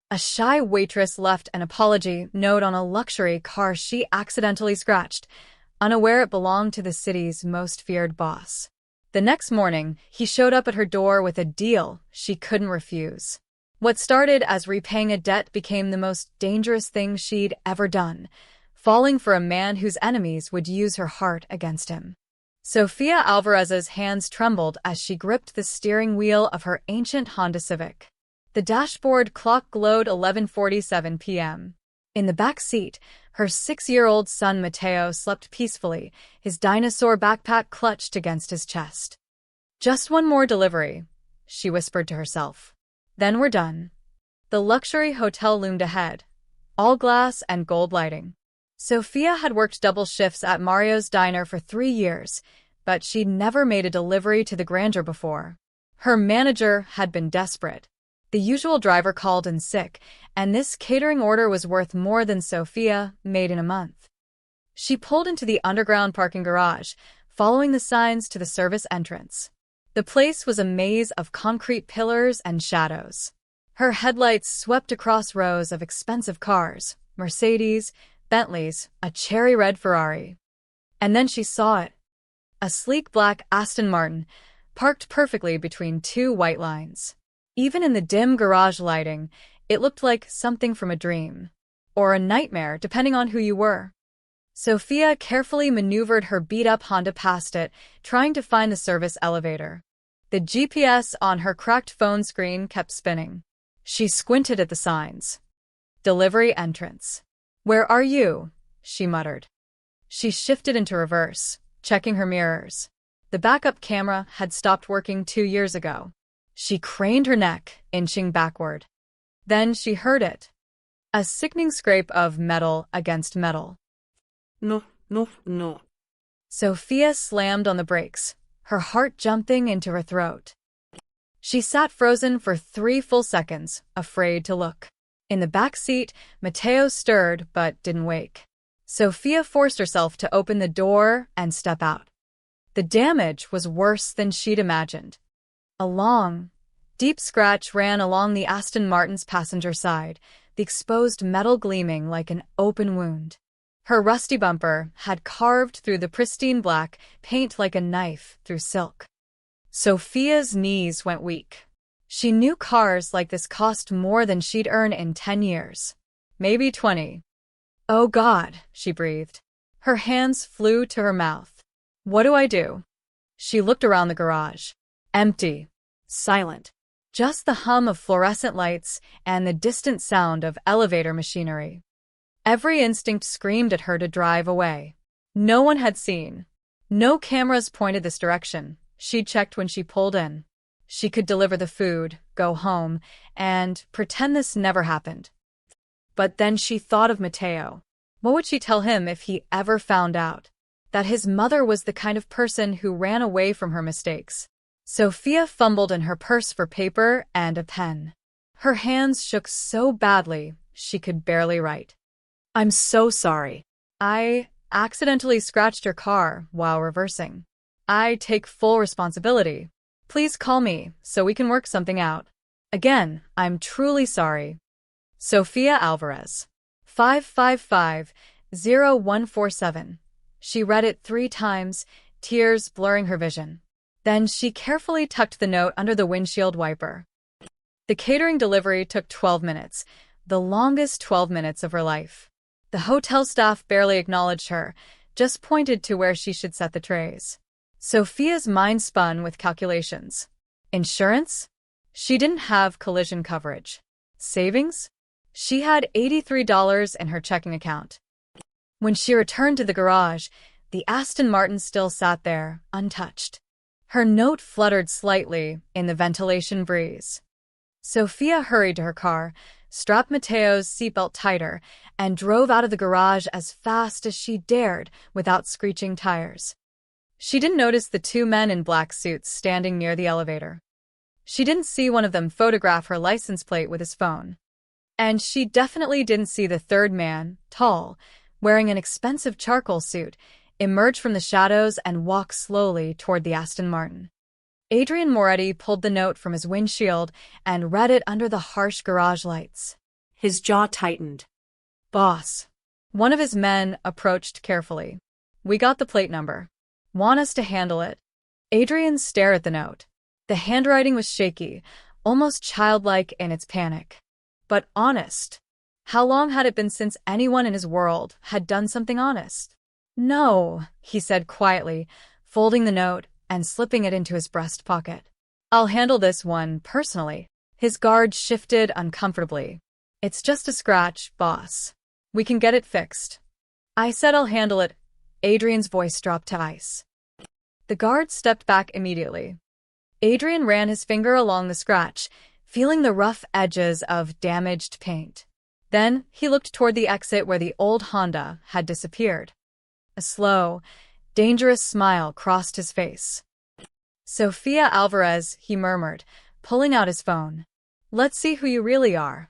A shy waitress left an apology note on a luxury car she accidentally scratched, unaware it belonged to the city's most feared boss. The next morning, he showed up at her door with a deal she couldn't refuse. What started as repaying a debt became the most dangerous thing she'd ever done, falling for a man whose enemies would use her heart against him. Sofia Alvarez's hands trembled as she gripped the steering wheel of her ancient Honda Civic. The dashboard clock glowed 11:47 p.m. In the back seat, her 6-year-old son Mateo slept peacefully, his dinosaur backpack clutched against his chest. "Just one more delivery," she whispered to herself. "Then we're done." The luxury hotel loomed ahead, all glass and gold lighting. Sofia had worked double shifts at Mario's diner for 3 years, but she'd never made a delivery to the grandeur before. Her manager had been desperate. The usual driver called in sick, and this catering order was worth more than Sofia made in a month. She pulled into the underground parking garage, following the signs to the service entrance. The place was a maze of concrete pillars and shadows. Her headlights swept across rows of expensive cars, Mercedes, Bentleys, a cherry-red Ferrari. And then she saw it. A sleek black Aston Martin, parked perfectly between two white lines. Even in the dim garage lighting, it looked like something from a dream. Or a nightmare, depending on who you were. Sofia carefully maneuvered her beat-up Honda past it, trying to find the service elevator. The GPS on her cracked phone screen kept spinning. She squinted at the signs. Delivery entrance. "Where are you?" she muttered. She shifted into reverse, checking her mirrors. The backup camera had stopped working 2 years ago. She craned her neck, inching backward. Then she heard it. A sickening scrape of metal against metal. No, no, no. Sofia slammed on the brakes, her heart jumping into her throat. She sat frozen for 3 full seconds, afraid to look. In the back seat, Mateo stirred but didn't wake. Sofia forced herself to open the door and step out. The damage was worse than she'd imagined. A long, deep scratch ran along the Aston Martin's passenger side, the exposed metal gleaming like an open wound. Her rusty bumper had carved through the pristine black paint like a knife through silk. Sofia's knees went weak. She knew cars like this cost more than she'd earn in 10 years. Maybe 20. "Oh God," she breathed. Her hands flew to her mouth. "What do I do?" She looked around the garage. Empty. Silent. Just the hum of fluorescent lights and the distant sound of elevator machinery. Every instinct screamed at her to drive away. No one had seen. No cameras pointed this direction. She'd checked when she pulled in. She could deliver the food, go home, and pretend this never happened. But then she thought of Mateo. What would she tell him if he ever found out? That his mother was the kind of person who ran away from her mistakes. Sofia fumbled in her purse for paper and a pen. Her hands shook so badly she could barely write. "I'm so sorry. I accidentally scratched your car while reversing. I take full responsibility. Please call me so we can work something out. Again, I'm truly sorry. Sofia Alvarez. 555-0147. She read it 3 times, tears blurring her vision. Then she carefully tucked the note under the windshield wiper. The catering delivery took 12 minutes, the longest 12 minutes of her life. The hotel staff barely acknowledged her, just pointed to where she should set the trays. Sofia's mind spun with calculations. Insurance? She didn't have collision coverage. Savings? She had $83 in her checking account. When she returned to the garage, the Aston Martin still sat there, untouched. Her note fluttered slightly in the ventilation breeze. Sofia hurried to her car, strapped Mateo's seatbelt tighter, and drove out of the garage as fast as she dared without screeching tires. She didn't notice the 2 men in black suits standing near the elevator. She didn't see one of them photograph her license plate with his phone. And she definitely didn't see the third man, tall, wearing an expensive charcoal suit, emerge from the shadows and walk slowly toward the Aston Martin. Adrian Moretti pulled the note from his windshield and read it under the harsh garage lights. His jaw tightened. Boss. One of his men approached carefully. We got the plate number. Want us to handle it? Adrian stared at the note. The handwriting was shaky, almost childlike in its panic. But honest. How long had it been since anyone in his world had done something honest? No, he said quietly, folding the note and slipping it into his breast pocket. I'll handle this one personally. His guard shifted uncomfortably. It's just a scratch, boss. We can get it fixed. I said I'll handle it. Adrian's voice dropped to ice. The guard stepped back immediately. Adrian ran his finger along the scratch, feeling the rough edges of damaged paint. Then he looked toward the exit where the old Honda had disappeared. A slow, dangerous smile crossed his face. Sofia Alvarez, he murmured, pulling out his phone. Let's see who you really are.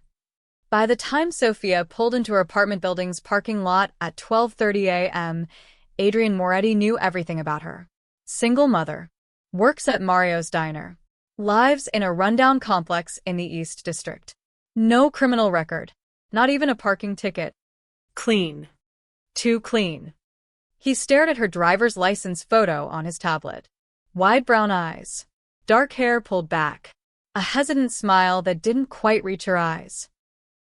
By the time Sofia pulled into her apartment building's parking lot at 12:30 a.m., Adrian Moretti knew everything about her. Single mother. Works at Mario's Diner. Lives in a rundown complex in the East District. No criminal record. Not even a parking ticket. Clean. Too clean. He stared at her driver's license photo on his tablet. Wide brown eyes. Dark hair pulled back. A hesitant smile that didn't quite reach her eyes.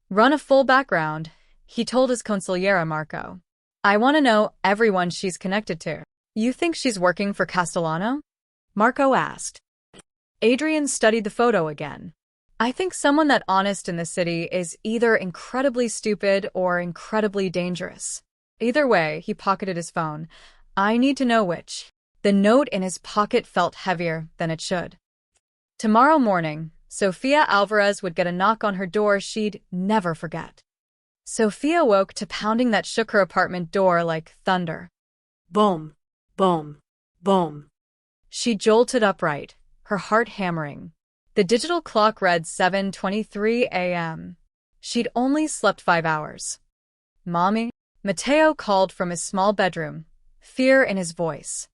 Run a full background, he told his consigliere Marco. I want to know everyone she's connected to. You think she's working for Castellano? Marco asked. Adrian studied the photo again. I think someone that honest in the city is either incredibly stupid or incredibly dangerous. Either way, he pocketed his phone. I need to know which. The note in his pocket felt heavier than it should. Tomorrow morning, Sofia Alvarez would get a knock on her door she'd never forget. Sofia woke to pounding that shook her apartment door like thunder. Boom, boom, boom. She jolted upright, her heart hammering. The digital clock read 7:23 a.m. She'd only slept 5 hours. Mommy? Mateo called from his small bedroom, fear in his voice.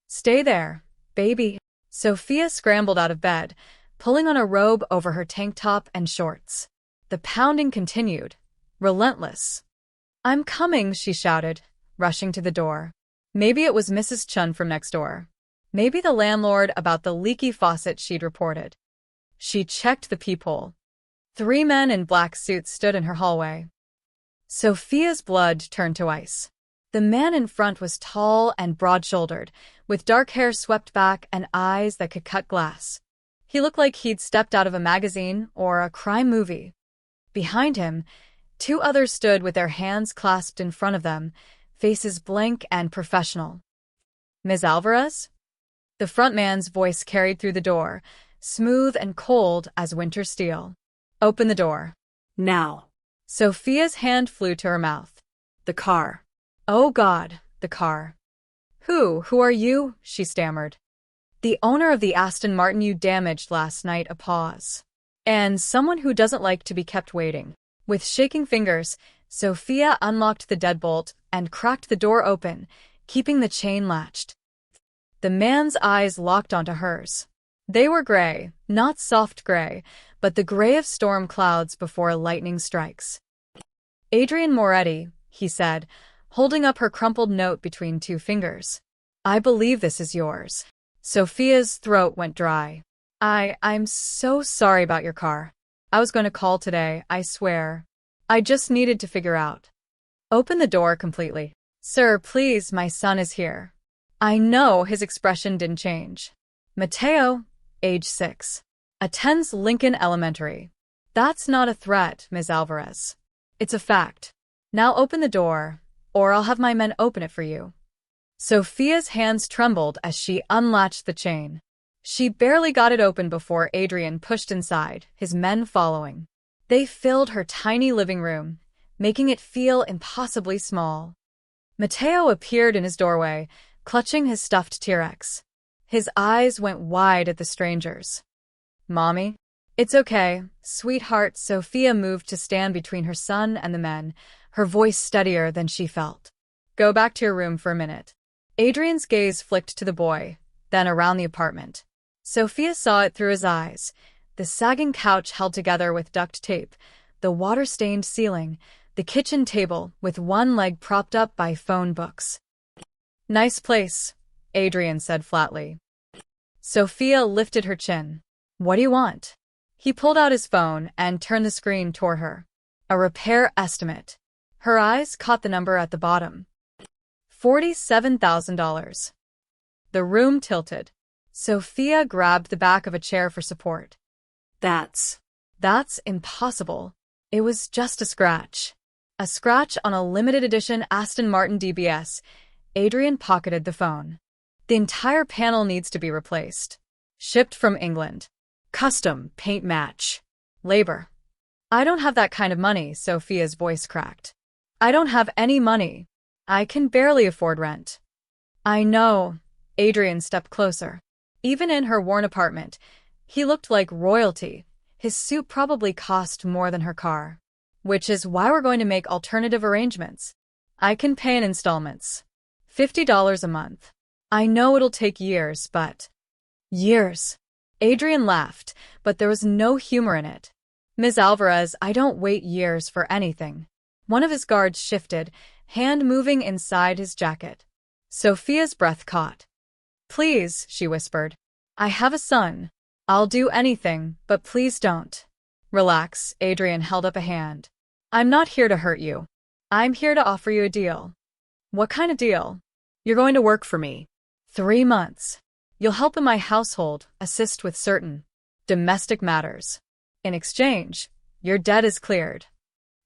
Stay there, baby. Sofia scrambled out of bed, pulling on a robe over her tank top and shorts. The pounding continued, relentless. I'm coming, she shouted, rushing to the door. Maybe it was Mrs. Chun from next door. Maybe the landlord about the leaky faucet she'd reported. She checked the peephole. 3 men in black suits stood in her hallway. Sofia's blood turned to ice. The man in front was tall and broad-shouldered, with dark hair swept back and eyes that could cut glass. He looked like he'd stepped out of a magazine or a crime movie. Behind him, 2 others stood with their hands clasped in front of them, faces blank and professional. Ms. Alvarez? The front man's voice carried through the door, smooth and cold as winter steel. Open the door. Now. Sofia's hand flew to her mouth. The car. Oh God, the car. Who are you? She stammered. The owner of the Aston Martin you damaged last night. A pause. And someone who doesn't like to be kept waiting. With shaking fingers, Sofia unlocked the deadbolt and cracked the door open, keeping the chain latched. The man's eyes locked onto hers. They were gray, not soft gray, but the gray of storm clouds before lightning strikes. Adrian Moretti, he said, holding up her crumpled note between 2 fingers. I believe this is yours. Sofia's throat went dry. I'm so sorry about your car. I was going to call today, I swear. I just needed to figure out. Open the door completely. Sir, please, my son is here. I know his expression didn't change. Mateo, age 6. Attends Lincoln Elementary. That's not a threat, Ms. Alvarez. It's a fact. Now open the door, or I'll have my men open it for you. Sofia's hands trembled as she unlatched the chain. She barely got it open before Adrian pushed inside, his men following. They filled her tiny living room, making it feel impossibly small. Mateo appeared in his doorway, clutching his stuffed T-Rex. His eyes went wide at the strangers. Mommy? It's okay, sweetheart. Sofia moved to stand between her son and the men, her voice steadier than she felt. Go back to your room for a minute. Adrian's gaze flicked to the boy, then around the apartment. Sofia saw it through his eyes, the sagging couch held together with duct tape, the water-stained ceiling, the kitchen table with one leg propped up by phone books. "Nice place," Adrian said flatly. Sophia lifted her chin. "What do you want?" He pulled out his phone and turned the screen toward her. A repair estimate. Her eyes caught the number at the bottom. $47,000. The room tilted. Sophia grabbed the back of a chair for support. That's impossible. It was just a scratch. A scratch on a limited edition Aston Martin DBS. Adrian pocketed the phone. The entire panel needs to be replaced. Shipped from England. Custom paint match. Labor. I don't have that kind of money, Sophia's voice cracked. I don't have any money. I can barely afford rent. I know. Adrian stepped closer. Even in her worn apartment, he looked like royalty. His suit probably cost more than her car. Which is why we're going to make alternative arrangements. I can pay in installments. $50 a month. I know it'll take years, but... Years. Adrian laughed, but there was no humor in it. Ms. Alvarez, I don't wait years for anything. One of his guards shifted, hand moving inside his jacket. Sophia's breath caught. Please, she whispered. I have a son. I'll do anything, but please don't. Relax, Adrian held up a hand. I'm not here to hurt you. I'm here to offer you a deal. What kind of deal? You're going to work for me. 3 months. You'll help in my household, assist with certain domestic matters. In exchange, your debt is cleared.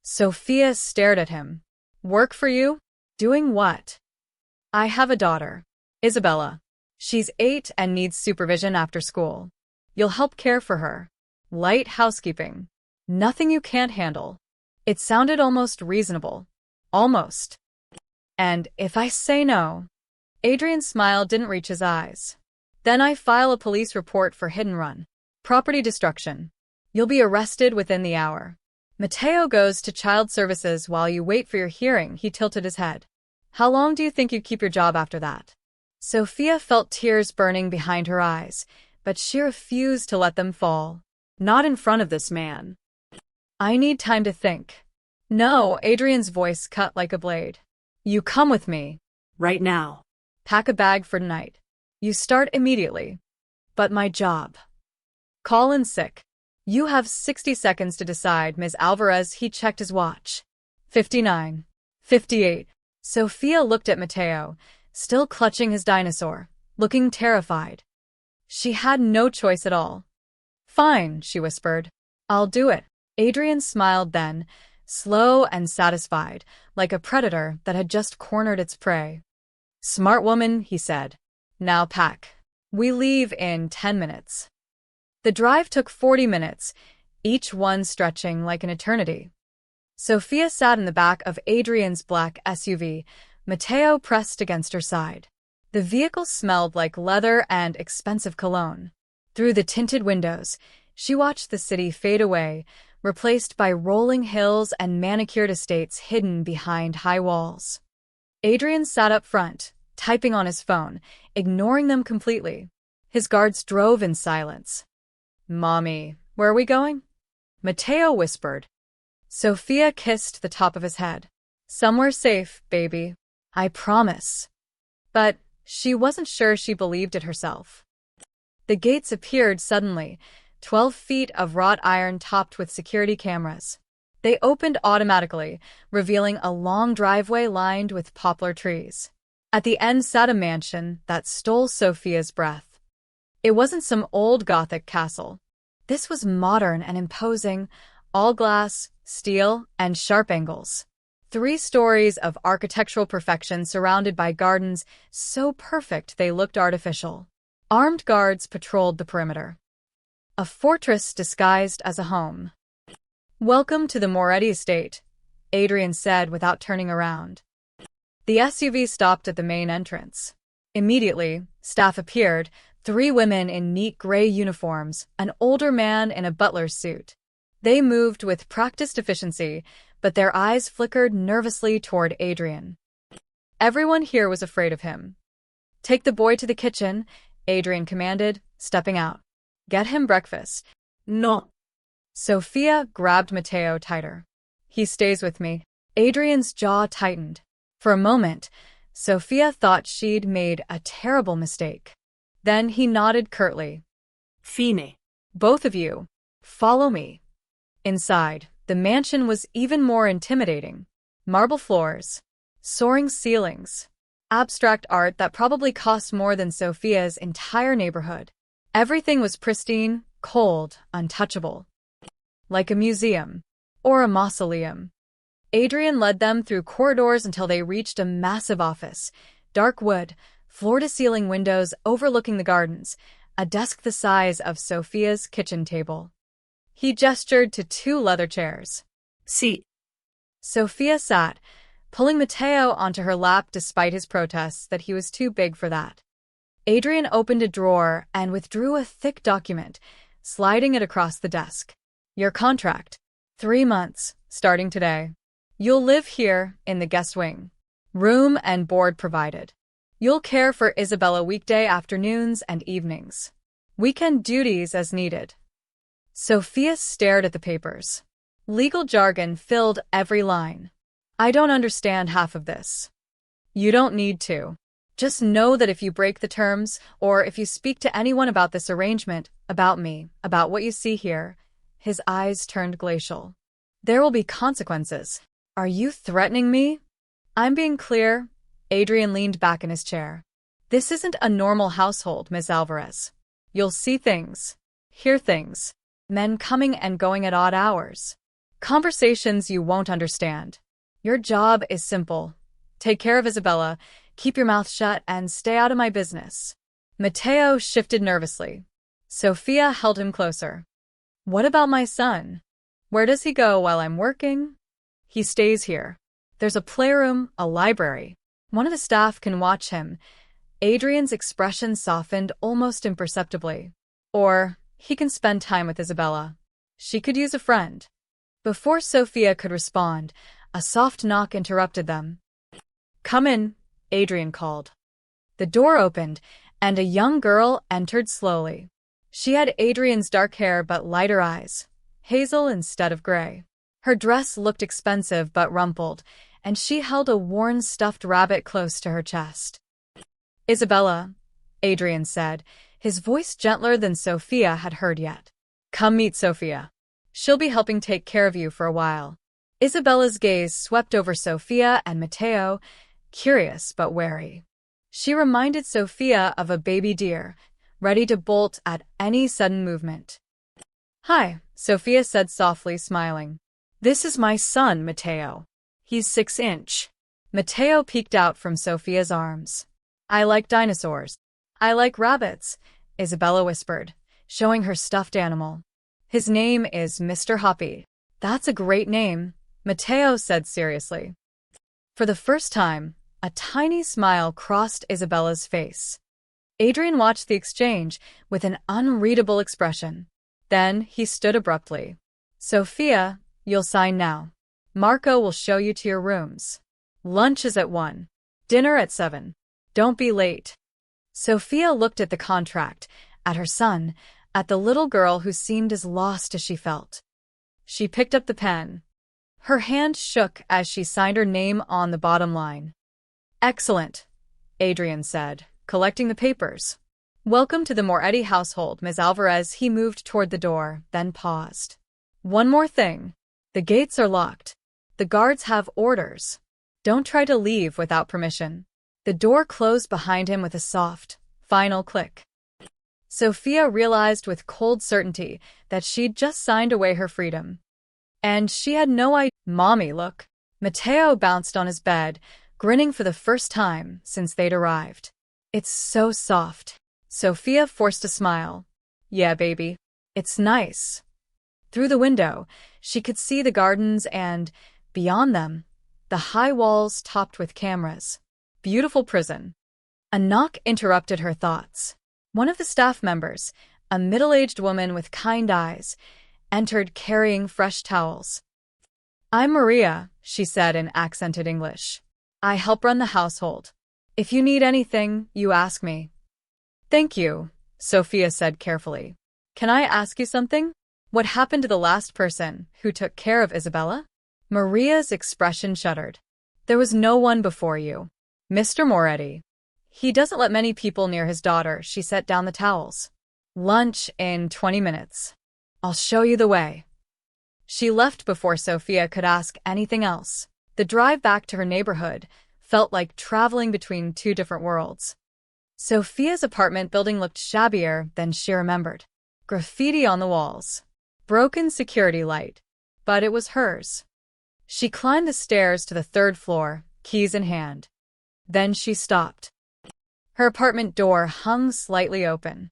Sophia stared at him. Work for you? Doing what? I have a daughter, Isabella. She's 8 and needs supervision after school. You'll help care for her. Light housekeeping. Nothing you can't handle. It sounded almost reasonable. Almost. And if I say no... Adrian's smile didn't reach his eyes. Then I file a police report for hit and run. Property destruction. You'll be arrested within the hour. Mateo goes to child services while you wait for your hearing. He tilted his head. How long do you think you'd keep your job after that? Sophia felt tears burning behind her eyes, but she refused to let them fall. Not in front of this man. I need time to think. No, Adrian's voice cut like a blade. You come with me. Right now. Pack a bag for tonight. You start immediately. But my job. Call in sick. You have 60 seconds to decide, Ms. Alvarez. He checked his watch. 59. 58. Sophia looked at Mateo, still clutching his dinosaur, looking terrified. She had no choice at all. Fine, she whispered. I'll do it. Adrian smiled then, slow and satisfied, like a predator that had just cornered its prey. Smart woman, he said. Now pack. We leave in 10 minutes. The drive took 40 minutes, each one stretching like an eternity. Sophia sat in the back of Adrian's black SUV, Mateo pressed against her side. The vehicle smelled like leather and expensive cologne. Through the tinted windows, she watched the city fade away, replaced by rolling hills and manicured estates hidden behind high walls. Adrian sat up front, typing on his phone, ignoring them completely. His guards drove in silence. Mommy, where are we going? Mateo whispered. Sophia kissed the top of his head. Somewhere safe, baby. I promise. But she wasn't sure she believed it herself. The gates appeared suddenly, 12 feet of wrought iron topped with security cameras. They opened automatically, revealing a long driveway lined with poplar trees. At the end sat a mansion that stole Sophia's breath. It wasn't some old Gothic castle. This was modern and imposing, all glass, steel, and sharp angles. 3 stories of architectural perfection surrounded by gardens so perfect they looked artificial. Armed guards patrolled the perimeter. A fortress disguised as a home. Welcome to the Moretti estate, Adrian said without turning around. The SUV stopped at the main entrance. Immediately, staff appeared, 3 women in neat gray uniforms, an older man in a butler's suit. They moved with practiced efficiency, but their eyes flickered nervously toward Adrian. Everyone here was afraid of him. Take the boy to the kitchen, Adrian commanded, stepping out. Get him breakfast. No. Sophia grabbed Matteo tighter. He stays with me. Adrian's jaw tightened. For a moment, Sophia thought she'd made a terrible mistake. Then he nodded curtly. Fine. Both of you, follow me. Inside, the mansion was even more intimidating. Marble floors, soaring ceilings, abstract art that probably cost more than Sophia's entire neighborhood. Everything was pristine, cold, untouchable. Like a museum or a mausoleum. Adrian led them through corridors until they reached a massive office. Dark wood, floor-to-ceiling windows overlooking the gardens, a desk the size of Sophia's kitchen table. He gestured to 2 leather chairs. Seat. Sophia sat, pulling Matteo onto her lap despite his protests that he was too big for that. Adrian opened a drawer and withdrew a thick document, sliding it across the desk. Your contract. 3 months, starting today. You'll live here, in the guest wing. Room and board provided. You'll care for Isabella weekday afternoons and evenings. Weekend duties as needed. Sophia stared at the papers. Legal jargon filled every line. I don't understand half of this. You don't need to. Just know that if you break the terms, or if you speak to anyone about this arrangement, about me, about what you see here, his eyes turned glacial. There will be consequences. Are you threatening me? I'm being clear. Adrian leaned back in his chair. This isn't a normal household, Miss Alvarez. You'll see things, hear things, men coming and going at odd hours. Conversations you won't understand. Your job is simple. Take care of Isabella, keep your mouth shut, and stay out of my business. Matteo shifted nervously. Sophia held him closer. What about my son? Where does he go while I'm working? He stays here. There's a playroom, a library. One of the staff can watch him. Adrian's expression softened almost imperceptibly. Or he can spend time with Isabella. She could use a friend. Before Sophia could respond, a soft knock interrupted them. Come in, Adrian called. The door opened, and a young girl entered slowly. She had Adrian's dark hair but lighter eyes, hazel instead of gray. Her dress looked expensive but rumpled, and she held a worn stuffed rabbit close to her chest. Isabella, Adrian said, his voice gentler than Sophia had heard yet. Come meet Sophia. She'll be helping take care of you for a while. Isabella's gaze swept over Sophia and Matteo, curious but wary. She reminded Sophia of a baby deer, ready to bolt at any sudden movement. Hi, Sophia said softly, smiling. This is my son, Matteo. He's 6-inch. Matteo peeked out from Sophia's arms. I like dinosaurs. I like rabbits, Isabella whispered, showing her stuffed animal. His name is Mr. Hoppy. That's a great name, Matteo said seriously. For the first time, a tiny smile crossed Isabella's face. Adrian watched the exchange with an unreadable expression. Then he stood abruptly. Sophia, you'll sign now. Marco will show you to your rooms. Lunch is at 1. Dinner at 7. Don't be late. Sophia looked at the contract, at her son, at the little girl who seemed as lost as she felt. She picked up the pen. Her hand shook as she signed her name on the bottom line. Excellent, Adrian said, collecting the papers. Welcome to the Moretti household, Ms. Alvarez. He moved toward the door, then paused. One more thing. The gates are locked. The guards have orders. Don't try to leave without permission. The door closed behind him with a soft, final click. Sophia realized with cold certainty that she'd just signed away her freedom. And she had no idea. Mommy, look. Matteo bounced on his bed, grinning for the first time since they'd arrived. It's so soft. Sophia forced a smile. Yeah, baby. It's nice. Through the window, she could see the gardens and, beyond them, the high walls topped with cameras. Beautiful prison. A knock interrupted her thoughts. One of the staff members, a middle-aged woman with kind eyes, entered carrying fresh towels. I'm Maria, she said in accented English. I help run the household. If you need anything, you ask me. Thank you, Sophia said carefully. Can I ask you something? What happened to the last person who took care of Isabella? Maria's expression shuddered. There was no one before you. Mr. Moretti. He doesn't let many people near his daughter. She set down the towels. Lunch in 20 minutes. I'll show you the way. She left before Sophia could ask anything else. The drive back to her neighborhood felt like traveling between two different worlds. Sophia's apartment building looked shabbier than she remembered. Graffiti on the walls. Broken security light. But it was hers. She climbed the stairs to the third floor, keys in hand. Then she stopped. Her apartment door hung slightly open.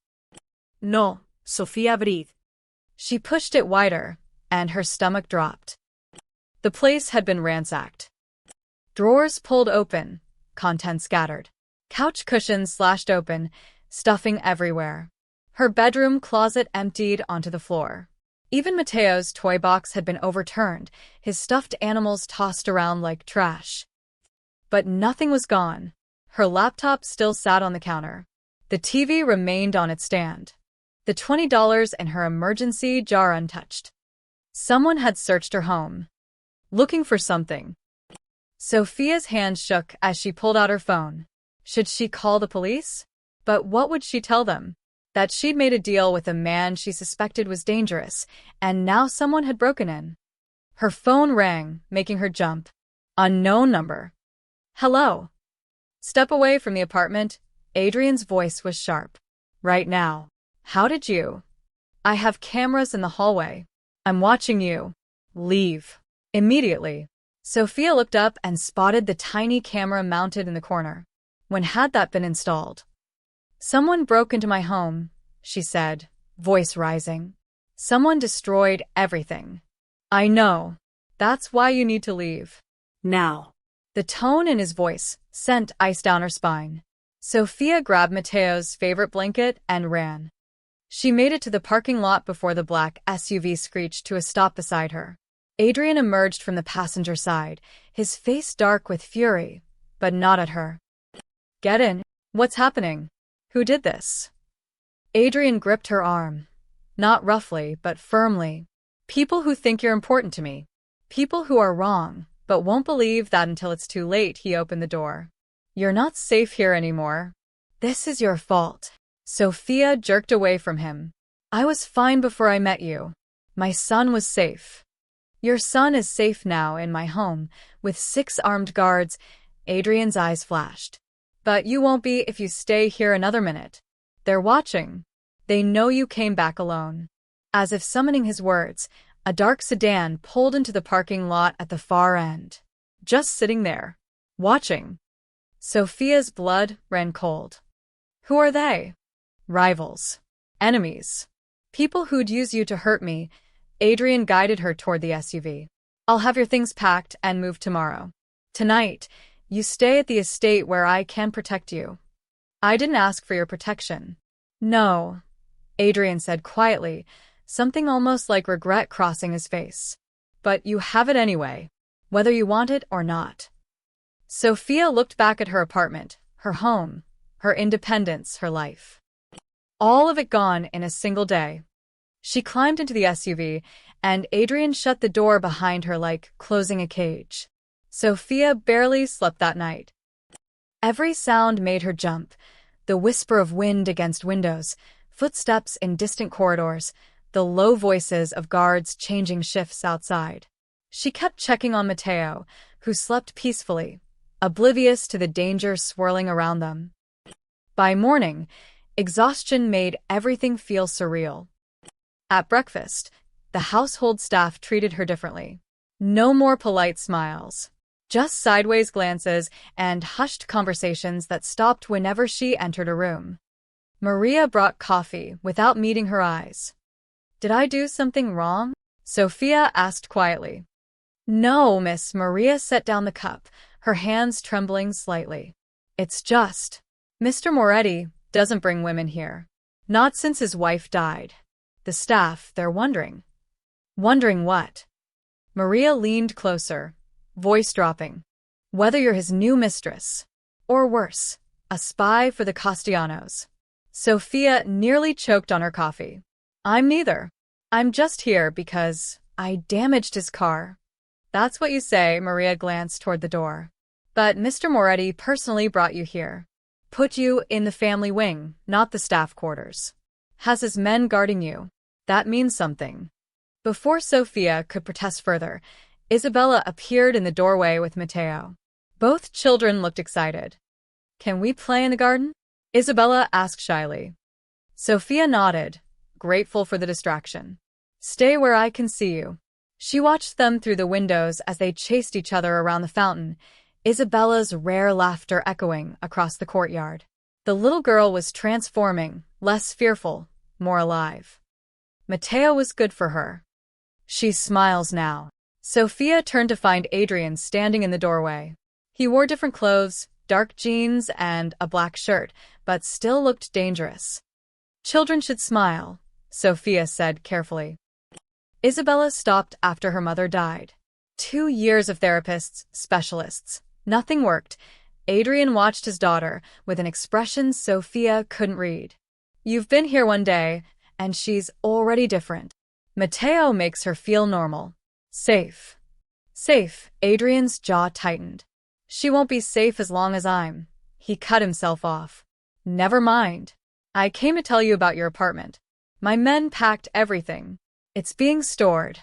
No, Sophia, breathe. She pushed it wider, and her stomach dropped. The place had been ransacked. Drawers pulled open, contents scattered. Couch cushions slashed open, stuffing everywhere. Her bedroom closet emptied onto the floor. Even Mateo's toy box had been overturned, his stuffed animals tossed around like trash. But nothing was gone. Her laptop still sat on the counter. The TV remained on its stand. The $20 in her emergency jar untouched. Someone had searched her home, looking for something. Sophia's hand shook as she pulled out her phone. Should she call the police? But what would she tell them? That she'd made a deal with a man she suspected was dangerous, and now someone had broken in. Her phone rang, making her jump. Unknown number. Hello. Step away from the apartment. Adrian's voice was sharp. Right now. How did you? I have cameras in the hallway. I'm watching you. Leave. Immediately. Sophia looked up and spotted the tiny camera mounted in the corner. When had that been installed? Someone broke into my home, she said, voice rising. Someone destroyed everything. I know. That's why you need to leave. Now. The tone in his voice sent ice down her spine. Sophia grabbed Mateo's favorite blanket and ran. She made it to the parking lot before the black SUV screeched to a stop beside her. Adrian emerged from the passenger side, his face dark with fury, but not at her. Get in. What's happening? Who did this? Adrian gripped her arm. Not roughly, but firmly. People who think you're important to me. People who are wrong, but won't believe that until it's too late. He opened the door. You're not safe here anymore. This is your fault. Sophia jerked away from him. I was fine before I met you. My son was safe. Your son is safe now in my home, with 6 armed guards. Adrian's eyes flashed. But you won't be if you stay here another minute. They're watching. They know you came back alone. As if summoning his words, a dark sedan pulled into the parking lot at the far end. Just sitting there. Watching. Sophia's blood ran cold. Who are they? Rivals. Enemies. People who'd use you to hurt me. Adrian guided her toward the SUV. I'll have your things packed and move tomorrow. Tonight, you stay at the estate where I can protect you. I didn't ask for your protection. No, Adrian said quietly, something almost like regret crossing his face. But you have it anyway, whether you want it or not. Sophia looked back at her apartment, her home, her independence, her life. All of it gone in a single day. She climbed into the SUV, and Adrian shut the door behind her like closing a cage. Sophia barely slept that night. Every sound made her jump. The whisper of wind against windows, footsteps in distant corridors, the low voices of guards changing shifts outside. She kept checking on Mateo, who slept peacefully, oblivious to the danger swirling around them. By morning, exhaustion made everything feel surreal. At breakfast, the household staff treated her differently. No more polite smiles. Just sideways glances and hushed conversations that stopped whenever she entered a room. Maria brought coffee without meeting her eyes. Did I do something wrong? Sophia asked quietly. No, Miss. Maria set down the cup, her hands trembling slightly. It's just, Mr. Moretti doesn't bring women here. Not since his wife died. The staff, they're wondering. Wondering what? Maria leaned closer, voice dropping. Whether you're his new mistress, or worse, a spy for the Castellanos. Sophia nearly choked on her coffee. I'm neither. I'm just here because I damaged his car. That's what you say, Maria glanced toward the door. But Mr. Moretti personally brought you here. Put you in the family wing, not the staff quarters. Has his men guarding you. That means something. Before Sofia could protest further, Isabella appeared in the doorway with Matteo. Both children looked excited. Can we play in the garden? Isabella asked shyly. Sofia nodded, grateful for the distraction. Stay where I can see you. She watched them through the windows as they chased each other around the fountain, Isabella's rare laughter echoing across the courtyard. The little girl was transforming, less fearful, more alive. Matteo was good for her. She smiles now. Sofia turned to find Adrian standing in the doorway. He wore different clothes, dark jeans and a black shirt, but still looked dangerous. Children should smile, Sofia said carefully. Isabella stopped after her mother died. 2 years of therapists, specialists. Nothing worked. Adrian watched his daughter with an expression Sofia couldn't read. You've been here one day, and she's already different. Matteo makes her feel normal. Safe. Safe. Adrian's jaw tightened. She won't be safe as long as I'm. He cut himself off. Never mind. I came to tell you about your apartment. My men packed everything. It's being stored.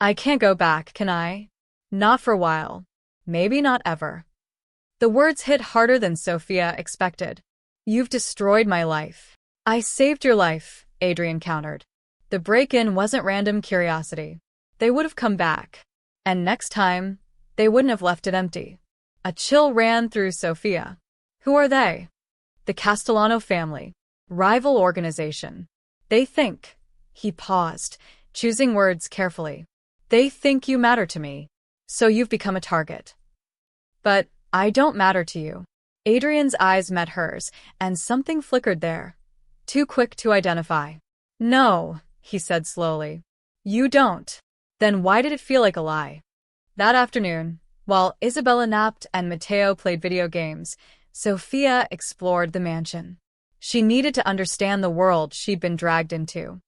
I can't go back, can I? Not for a while. Maybe not ever. The words hit harder than Sofia expected. You've destroyed my life. I saved your life, Adrian countered. The break-in wasn't random curiosity. They would have come back. And next time, they wouldn't have left it empty. A chill ran through Sofia. Who are they? The Castellano family. Rival organization. They think. He paused, choosing words carefully. They think you matter to me. So you've become a target. But I don't matter to you. Adrian's eyes met hers, and something flickered there. Too quick to identify. No, he said slowly. You don't. Then why did it feel like a lie? That afternoon, while Isabella napped and Matteo played video games, Sofia explored the mansion. She needed to understand the world she'd been dragged into.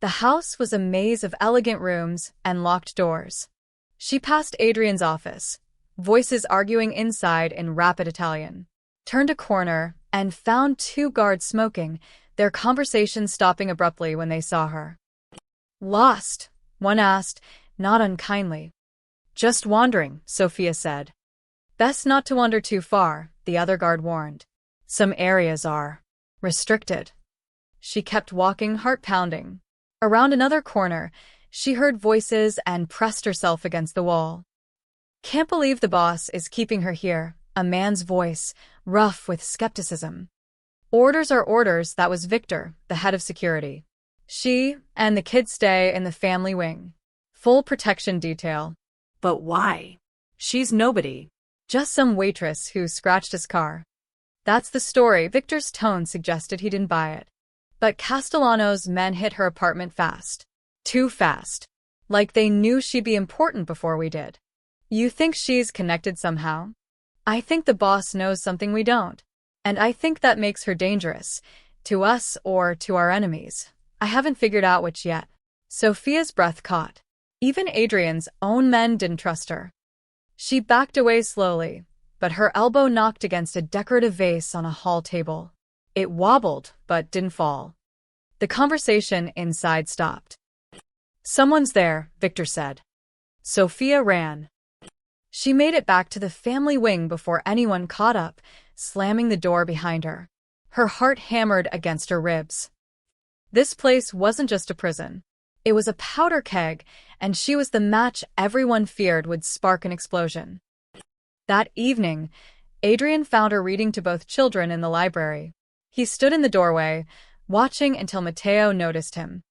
The house was a maze of elegant rooms and locked doors. She passed Adrian's office, voices arguing inside in rapid Italian, turned a corner and found 2 guards smoking, their conversation stopping abruptly when they saw her. Lost? One asked, not unkindly. Just wandering, Sofia said. Best not to wander too far, the other guard warned. Some areas are restricted. She kept walking, heart pounding. Around another corner, she heard voices and pressed herself against the wall. Can't believe the boss is keeping her here, a man's voice, rough with skepticism. Orders are orders, that was Victor, the head of security. She and the kids stay in the family wing. Full protection detail. But why? She's nobody. Just some waitress who scratched his car. That's the story. Victor's tone suggested he didn't buy it. But Castellano's men hit her apartment fast. Too fast. Like they knew she'd be important before we did. You think she's connected somehow? I think the boss knows something we don't. And I think that makes her dangerous. To us or to our enemies. I haven't figured out which yet. Sofia's breath caught. Even Adrian's own men didn't trust her. She backed away slowly, but her elbow knocked against a decorative vase on a hall table. It wobbled, but didn't fall. The conversation inside stopped. Someone's there, Victor said. Sofia ran. She made it back to the family wing before anyone caught up, slamming the door behind her. Her heart hammered against her ribs. This place wasn't just a prison. It was a powder keg, and she was the match everyone feared would spark an explosion. That evening, Adrian found her reading to both children in the library. He stood in the doorway, watching until Matteo noticed him.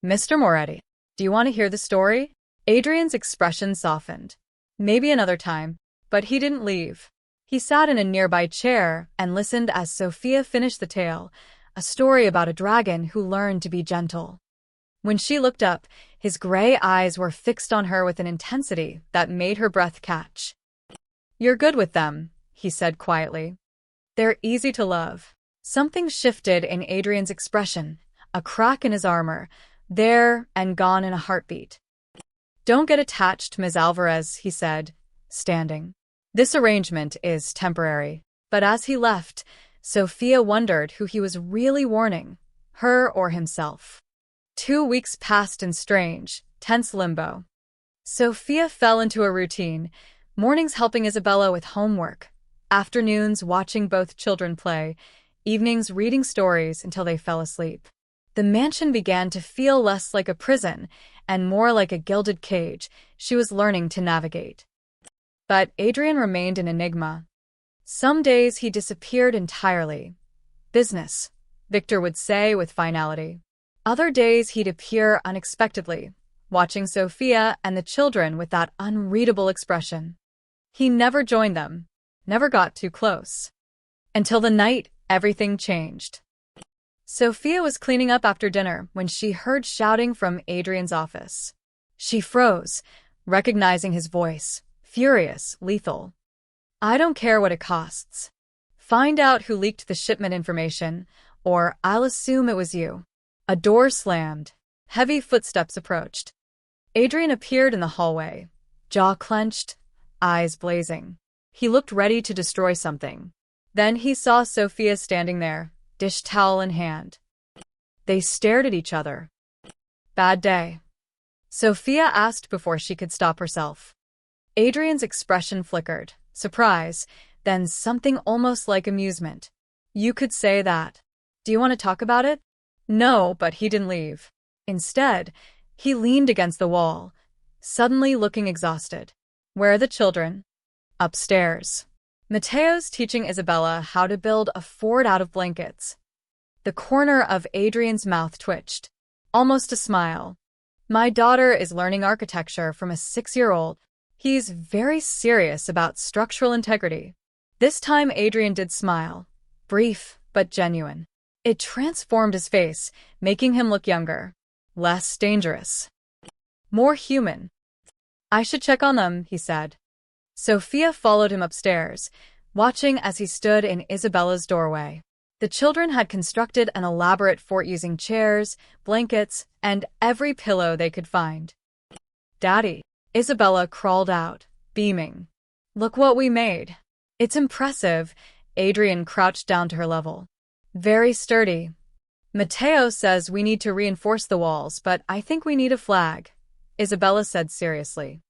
Mr. Moretti, do you want to hear the story? Adrian's expression softened. Maybe another time, but he didn't leave. He sat in a nearby chair and listened as Sofia finished the tale, a story about a dragon who learned to be gentle. When she looked up, his gray eyes were fixed on her with an intensity that made her breath catch. You're good with them, he said quietly. They're easy to love. Something shifted in Adrian's expression, a crack in his armor, There and gone in a heartbeat. Don't get attached, Ms. Alvarez, he said, standing. This arrangement is temporary. But as he left, Sophia wondered who he was really warning, her or himself. 2 weeks passed in strange, tense limbo. Sophia fell into a routine, mornings helping Isabella with homework, afternoons watching both children play, evenings reading stories until they fell asleep. The mansion began to feel less like a prison and more like a gilded cage she was learning to navigate. But Adrian remained an enigma. Some days he disappeared entirely. Business, Victor would say with finality. Other days he'd appear unexpectedly, watching Sophia and the children with that unreadable expression. He never joined them, never got too close. Until the night everything changed. Sophia was cleaning up after dinner when she heard shouting from Adrian's office. She froze, recognizing his voice, furious, lethal. I don't care what it costs. Find out who leaked the shipment information, or I'll assume it was you. A door slammed. Heavy footsteps approached. Adrian appeared in the hallway, jaw clenched, eyes blazing. He looked ready to destroy something. Then he saw Sophia standing there, dish towel in hand. They stared at each other. Bad day? Sophia asked before she could stop herself. Adrian's expression flickered. Surprise, then something almost like amusement. You could say that. Do you want to talk about it? No, but he didn't leave. Instead, he leaned against the wall, suddenly looking exhausted. Where are the children? Upstairs. Mateo's teaching Isabella how to build a fort out of blankets. The corner of Adrian's mouth twitched. Almost a smile. My daughter is learning architecture from a 6-year-old. He's very serious about structural integrity. This time Adrian did smile. Brief, but genuine. It transformed his face, making him look younger. Less dangerous. More human. I should check on them, he said. Sophia followed him upstairs, watching as he stood in Isabella's doorway. The children had constructed an elaborate fort using chairs, blankets, and every pillow they could find. Daddy. Isabella crawled out, beaming. Look what we made. It's impressive. Adrian crouched down to her level. Very sturdy. Mateo says we need to reinforce the walls, but I think we need a flag, Isabella said seriously.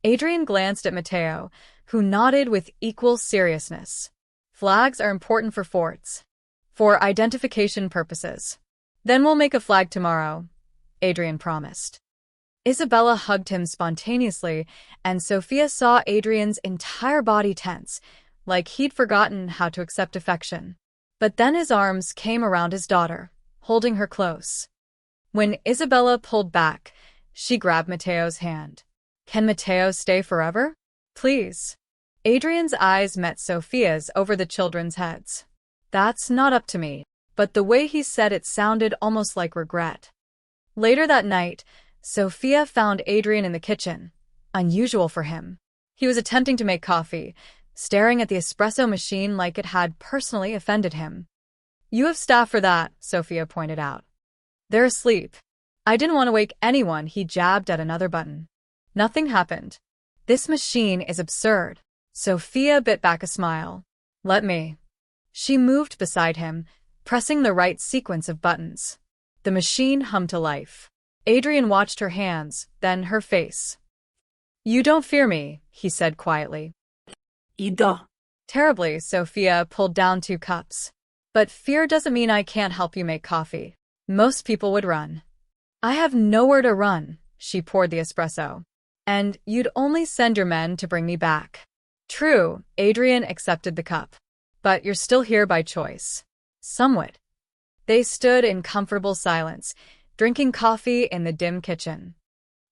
Adrian glanced at Mateo, who nodded with equal seriousness. Flags are important for forts. For identification purposes. Then we'll make a flag tomorrow, Adrian promised. Isabella hugged him spontaneously, and Sophia saw Adrian's entire body tense, like he'd forgotten how to accept affection. But then his arms came around his daughter, holding her close. When Isabella pulled back, she grabbed Mateo's hand. Can Mateo stay forever? Please. Adrian's eyes met Sophia's over the children's heads. That's not up to me, but the way he said it sounded almost like regret. Later that night, Sophia found Adrian in the kitchen, unusual for him. He was attempting to make coffee, staring at the espresso machine like it had personally offended him. You have staff for that, Sophia pointed out. They're asleep. I didn't want to wake anyone, he jabbed at another button. Nothing happened. This machine is absurd. Sophia bit back a smile. Let me. She moved beside him, pressing the right sequence of buttons. The machine hummed to life. Adrian watched her hands, then her face. You don't fear me, he said quietly. Ida. Terribly, Sophia pulled down 2 cups. But fear doesn't mean I can't help you make coffee. Most people would run. I have nowhere to run, she poured the espresso. And you'd only send your men to bring me back. True, Adrian accepted the cup. But you're still here by choice. Somewhat. They stood in comfortable silence, drinking coffee in the dim kitchen.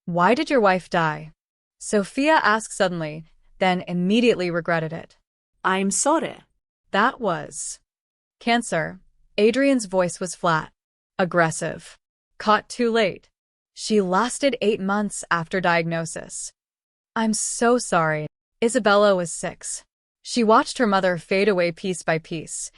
Why did your wife die? Sophia asked suddenly, then immediately regretted it. I'm sorry. That was cancer. Adrian's voice was flat, aggressive. Caught too late. She lasted 8 months after diagnosis. I'm so sorry. Isabella was 6. She watched her mother fade away piece by piece.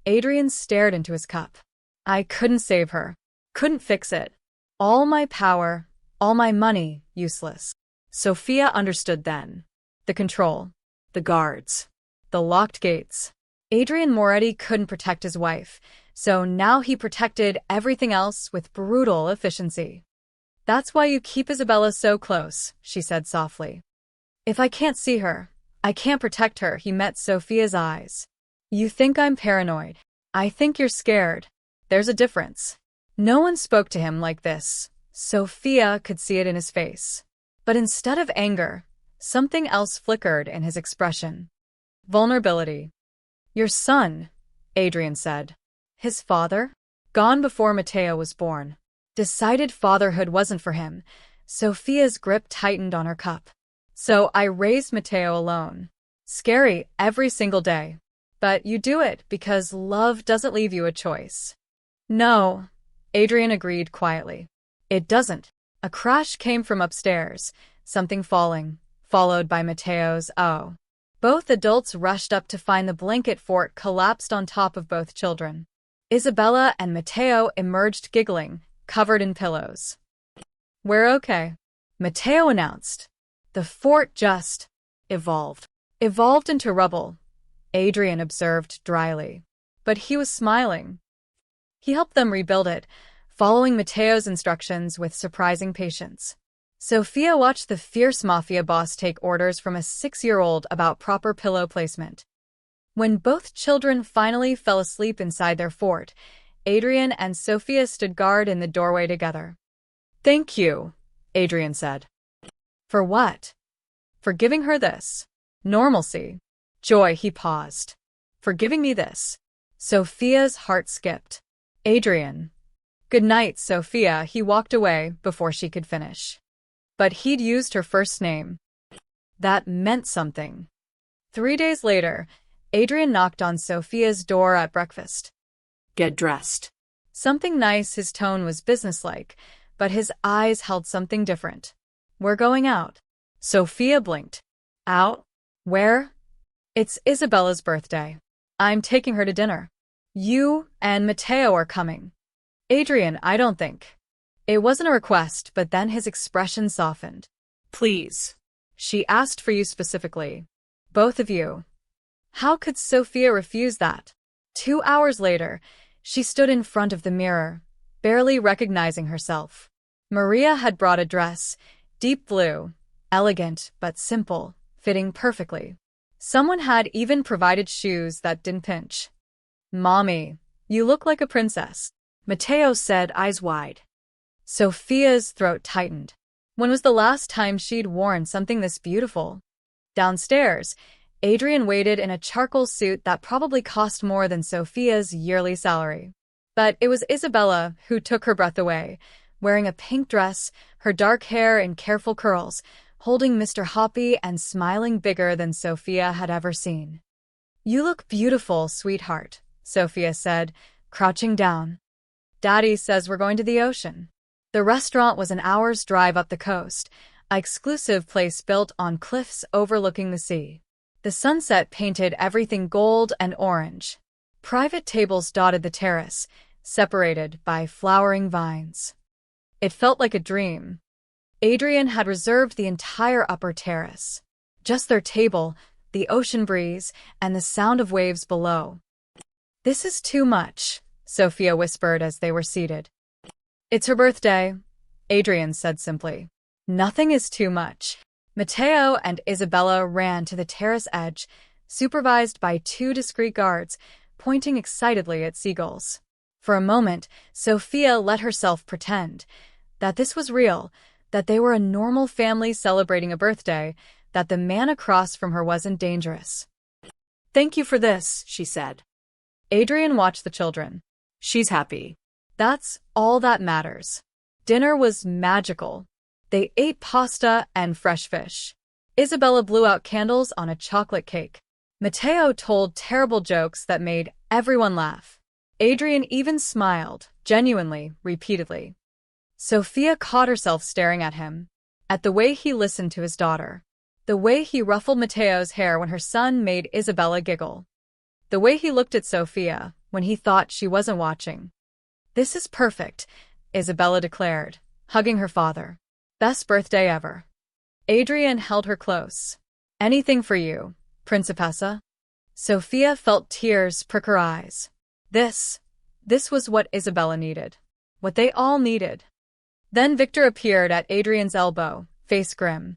Adrian stared into his cup. I couldn't save her. Couldn't fix it. All my power, all my money, useless. Sophia understood then. The control, the guards, the locked gates. Adrian Moretti couldn't protect his wife, so now he protected everything else with brutal efficiency. That's why you keep Isabella so close, she said softly. If I can't see her, I can't protect her. He met Sophia's eyes. You think I'm paranoid. I think you're scared. There's a difference. No one spoke to him like this. Sophia could see it in his face. But instead of anger, something else flickered in his expression. Vulnerability. Your son, Adrian said. His father? Gone before Matteo was born. Decided fatherhood wasn't for him. Sophia's grip tightened on her cup. So I raised Matteo alone. Scary every single day. But you do it because love doesn't leave you a choice. No, Adrian agreed quietly. It doesn't. A crash came from upstairs, something falling, followed by Matteo's "oh." Both adults rushed up to find the blanket fort collapsed on top of both children. Isabella and Matteo emerged giggling, covered in pillows. We're okay, Matteo announced. The fort just evolved into rubble, Adrian observed dryly. But he was smiling. He helped them rebuild it, following Matteo's instructions with surprising patience. Sophia watched the fierce Mafia boss take orders from a 6-year-old about proper pillow placement. When both children finally fell asleep inside their fort, Adrian and Sophia stood guard in the doorway together. Thank you, Adrian said. For what? For giving her this. Normalcy. Joy. He paused. For giving me this. Sophia's heart skipped. Adrian. Good night, Sophia. He walked away before she could finish. But he'd used her first name. That meant something. 3 days later, Adrian knocked on Sophia's door at breakfast. Get dressed. Something nice. His tone was businesslike, but his eyes held something different. We're going out. Sophia blinked. Out? Where? It's Isabella's birthday. I'm taking her to dinner. You and Matteo are coming. Adrian, I don't think. It wasn't a request, but then his expression softened. Please. She asked for you specifically. Both of you. How could Sophia refuse that? 2 hours later, she stood in front of the mirror, barely recognizing herself. Maria had brought a dress, deep blue, elegant but simple, fitting perfectly. Someone had even provided shoes that didn't pinch. Mommy, you look like a princess, Matteo said, eyes wide. Sophia's throat tightened. When was the last time she'd worn something this beautiful? Downstairs, Adrian waited in a charcoal suit that probably cost more than Sophia's yearly salary. But it was Isabella who took her breath away, wearing a pink dress, her dark hair in careful curls, holding Mr. Hoppy and smiling bigger than Sophia had ever seen. You look beautiful, sweetheart, Sophia said, crouching down. Daddy says we're going to the ocean. The restaurant was an hour's drive up the coast, an exclusive place built on cliffs overlooking the sea. The sunset painted everything gold and orange. Private tables dotted the terrace, separated by flowering vines. It felt like a dream. Adrian had reserved the entire upper terrace. Just their table, the ocean breeze, and the sound of waves below. This is too much, Sophia whispered as they were seated. It's her birthday, Adrian said simply. Nothing is too much. Matteo and Isabella ran to the terrace edge, supervised by 2 discreet guards, pointing excitedly at seagulls. For a moment, Sophia let herself pretend that this was real, that they were a normal family celebrating a birthday, that the man across from her wasn't dangerous. Thank you for this, she said. Adrian watched the children. She's happy. That's all that matters. Dinner was magical. They ate pasta and fresh fish. Isabella blew out candles on a chocolate cake. Matteo told terrible jokes that made everyone laugh. Adrian even smiled, genuinely, repeatedly. Sophia caught herself staring at him, at the way he listened to his daughter, the way he ruffled Matteo's hair when her son made Isabella giggle, the way he looked at Sophia when he thought she wasn't watching. This is perfect, Isabella declared, hugging her father. Best birthday ever. Adrian held her close. Anything for you, Principessa. Sophia felt tears prick her eyes. This was what Isabella needed. What they all needed. Then Victor appeared at Adrian's elbow, face grim.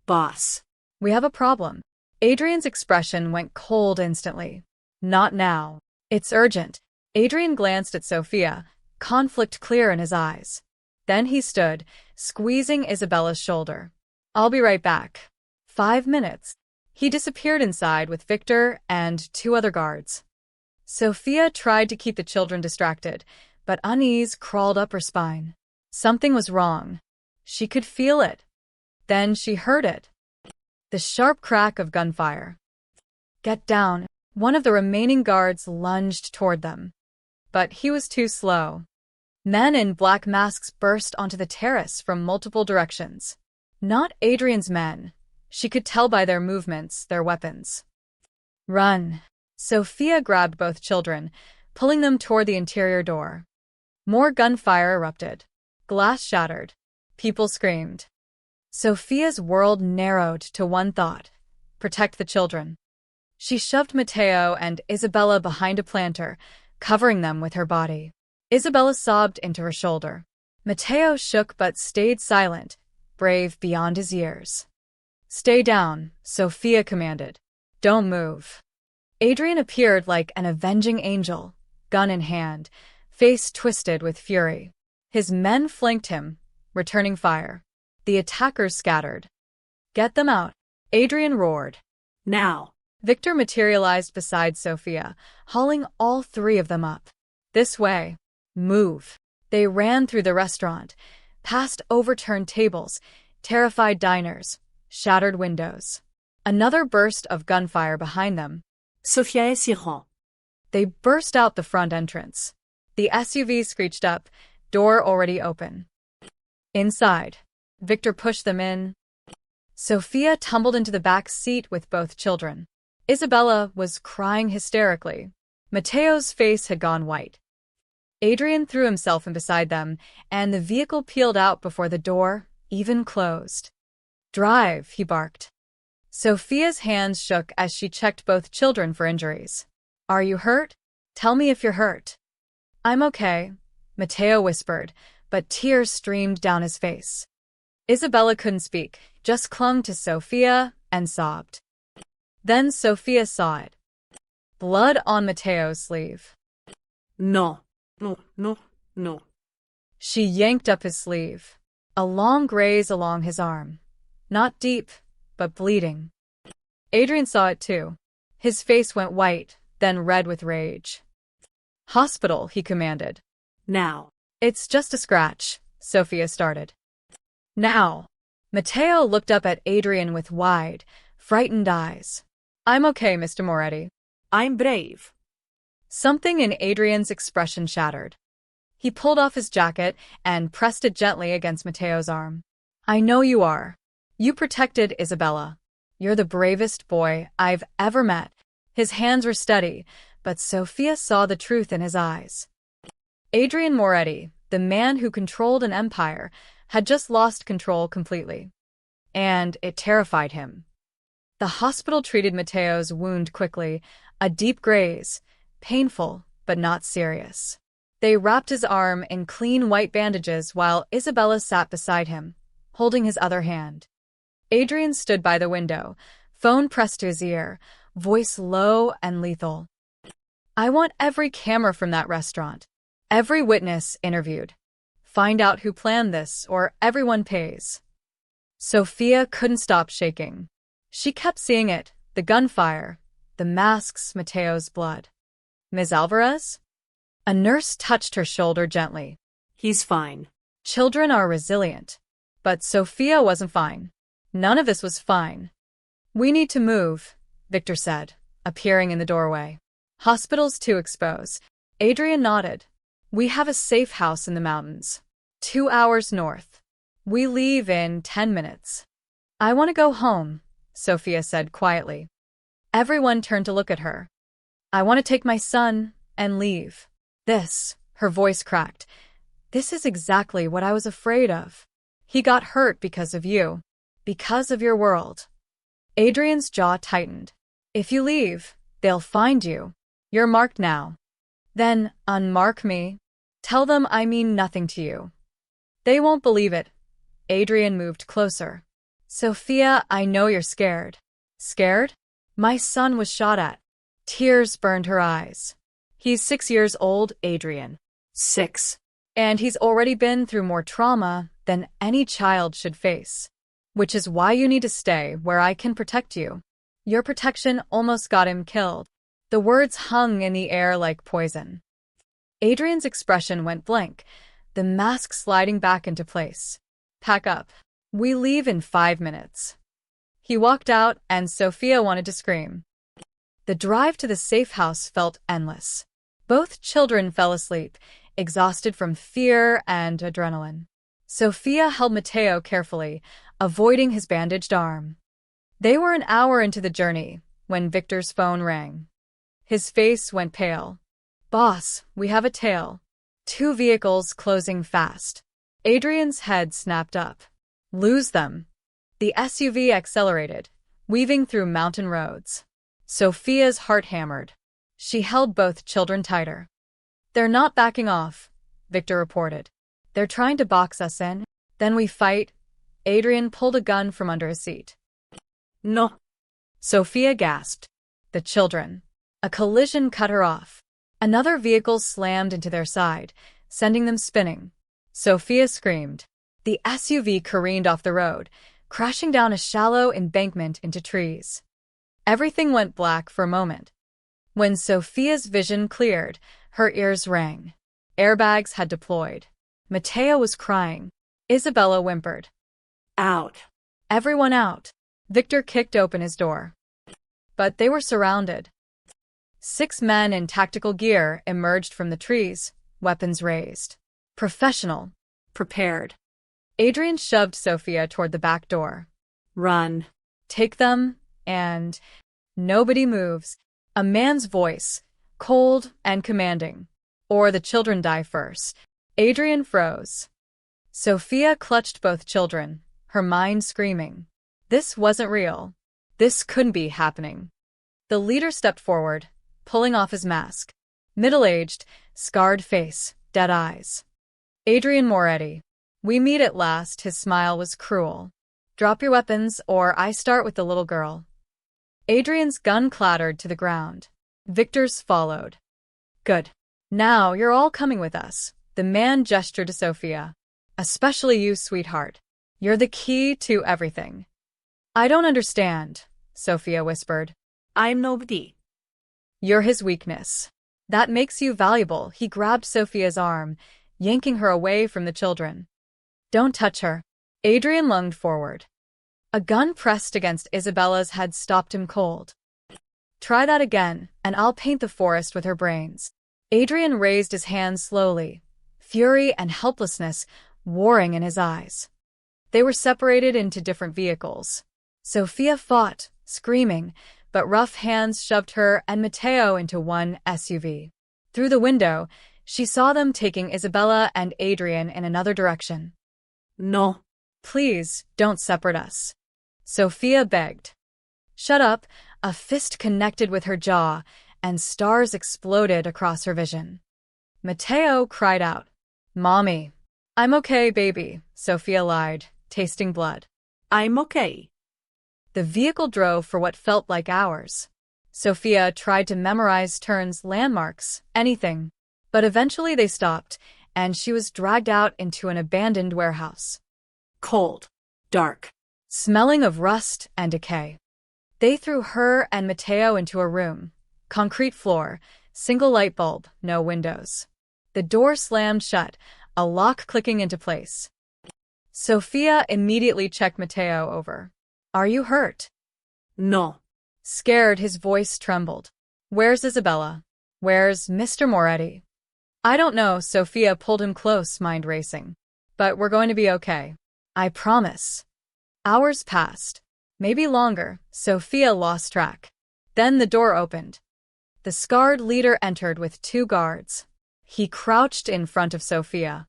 Boss. We have a problem. Adrian's expression went cold instantly. Not now. It's urgent. Adrian glanced at Sophia, conflict clear in his eyes. Then he stood, squeezing Isabella's shoulder. I'll be right back. 5 minutes. He disappeared inside with Victor and 2 other guards. Sophia tried to keep the children distracted, but unease crawled up her spine. Something was wrong. She could feel it. Then she heard it. The sharp crack of gunfire. Get down. One of the remaining guards lunged toward them. But he was too slow. Men in black masks burst onto the terrace from multiple directions. Not Adrian's men. She could tell by their movements, their weapons. Run. Sophia grabbed both children, pulling them toward the interior door. More gunfire erupted. Glass shattered. People screamed. Sophia's world narrowed to one thought: protect the children. She shoved Matteo and Isabella behind a planter, covering them with her body. Isabella sobbed into her shoulder. Matteo shook but stayed silent, brave beyond his years. Stay down, Sophia commanded. Don't move. Adrian appeared like an avenging angel, gun in hand, face twisted with fury. His men flanked him, returning fire. The attackers scattered. Get them out, Adrian roared. Now. Victor materialized beside Sophia, hauling all 3 of them up. This way. Move. They ran through the restaurant, past overturned tables, terrified diners, shattered windows. Another burst of gunfire behind them. Sophia et Siron. They burst out the front entrance. The SUV screeched up, door already open. Inside. Victor pushed them in. Sophia tumbled into the back seat with both children. Isabella was crying hysterically. Matteo's face had gone white. Adrian threw himself in beside them, and the vehicle peeled out before the door even closed. Drive, he barked. Sophia's hands shook as she checked both children for injuries. Are you hurt? Tell me if you're hurt. I'm okay, Matteo whispered, but tears streamed down his face. Isabella couldn't speak, just clung to Sophia and sobbed. Then Sophia saw it. Blood on Matteo's sleeve. No. No, no, no. She yanked up his sleeve. A long graze along his arm. Not deep, but bleeding. Adrian saw it too. His face went white, then red with rage. Hospital, he commanded. Now. It's just a scratch, Sophia started. Now. Matteo looked up at Adrian with wide, frightened eyes. I'm okay, Mr. Moretti. I'm brave. Something in Adrian's expression shattered. He pulled off his jacket and pressed it gently against Matteo's arm. I know you are. You protected Isabella. You're the bravest boy I've ever met. His hands were steady, but Sophia saw the truth in his eyes. Adrian Moretti, the man who controlled an empire, had just lost control completely. And it terrified him. The hospital treated Matteo's wound quickly, a deep graze, painful but not serious. They wrapped his arm in clean white bandages while Isabella sat beside him, holding his other hand. Adrian stood by the window, phone pressed to his ear, voice low and lethal. I want every camera from that restaurant. Every witness interviewed. Find out who planned this, or everyone pays. Sophia couldn't stop shaking. She kept seeing it, the gunfire, the masks, Matteo's blood. Ms. Alvarez? A nurse touched her shoulder gently. He's fine. Children are resilient. But Sophia wasn't fine. None of this was fine. We need to move, Victor said, appearing in the doorway. Hospital's too exposed. Adrian nodded. We have a safe house in the mountains. 2 hours north. We leave in 10 minutes. I want to go home, Sophia said quietly. Everyone turned to look at her. I want to take my son and leave. Her voice cracked. This is exactly what I was afraid of. He got hurt because of you. Because of your world. Adrian's jaw tightened. If you leave, they'll find you. You're marked now. Then, unmark me. Tell them I mean nothing to you. They won't believe it. Adrian moved closer. Sophia, I know you're scared. Scared? My son was shot at. Tears burned her eyes. He's 6 years old, Adrian. 6. And he's already been through more trauma than any child should face. Which is why you need to stay where I can protect you. Your protection almost got him killed. The words hung in the air like poison. Adrian's expression went blank, the mask sliding back into place. Pack up. We leave in 5 minutes. He walked out, and Sophia wanted to scream. The drive to the safe house felt endless. Both children fell asleep, exhausted from fear and adrenaline. Sophia held Matteo carefully, avoiding his bandaged arm. They were an hour into the journey when Victor's phone rang. His face went pale. Boss, we have a tail. 2 vehicles closing fast. Adrian's head snapped up. Lose them. The SUV accelerated, weaving through mountain roads. Sophia's heart hammered. She held both children tighter. They're not backing off, Victor reported. They're trying to box us in. Then we fight. Adrian pulled a gun from under his seat. No. Sophia gasped. The children. A collision cut her off. Another vehicle slammed into their side, sending them spinning. Sophia screamed. The SUV careened off the road, crashing down a shallow embankment into trees. Everything went black for a moment. When Sophia's vision cleared, her ears rang. Airbags had deployed. Matteo was crying. Isabella whimpered. Out. Everyone out. Victor kicked open his door. But they were surrounded. 6 men in tactical gear emerged from the trees, weapons raised. Professional. Prepared. Adrian shoved Sophia toward the back door. Run. Take them, and nobody moves. A man's voice, cold and commanding. Or the children die first. Adrian froze. Sophia clutched both children, her mind screaming. This wasn't real. This couldn't be happening. The leader stepped forward, pulling off his mask. Middle-aged, scarred face, dead eyes. Adrian Moretti. We meet at last. His smile was cruel. Drop your weapons, or I start with the little girl. Adrian's gun clattered to the ground. Victor's followed. Good. Now you're all coming with us. The man gestured to Sophia. Especially you, sweetheart. You're the key to everything. I don't understand, Sophia whispered. I'm nobody. You're his weakness. That makes you valuable. He grabbed Sophia's arm, yanking her away from the children. Don't touch her. Adrian lunged forward. A gun pressed against Isabella's head stopped him cold. Try that again, and I'll paint the forest with her brains. Adrian raised his hands slowly, fury and helplessness warring in his eyes. They were separated into different vehicles. Sophia fought, screaming, but rough hands shoved her and Matteo into one SUV. Through the window, she saw them taking Isabella and Adrian in another direction. No. Please, don't separate us. Sophia begged. Shut up. A fist connected with her jaw, and stars exploded across her vision. Matteo cried out. Mommy. I'm okay, baby, Sophia lied, tasting blood. I'm okay. The vehicle drove for what felt like hours. Sophia tried to memorize turns, landmarks, anything. But eventually they stopped, and she was dragged out into an abandoned warehouse. Cold. Dark. Smelling of rust and decay. They threw her and Matteo into a room. Concrete floor, single light bulb, no windows. The door slammed shut, a lock clicking into place. Sophia immediately checked Matteo over. Are you hurt? No. Scared, his voice trembled. Where's Isabella? Where's Mr. Moretti? I don't know, Sophia pulled him close, mind racing. But we're going to be okay. I promise. Hours passed. Maybe longer. Sophia lost track. Then the door opened. The scarred leader entered with 2 guards. He crouched in front of Sophia.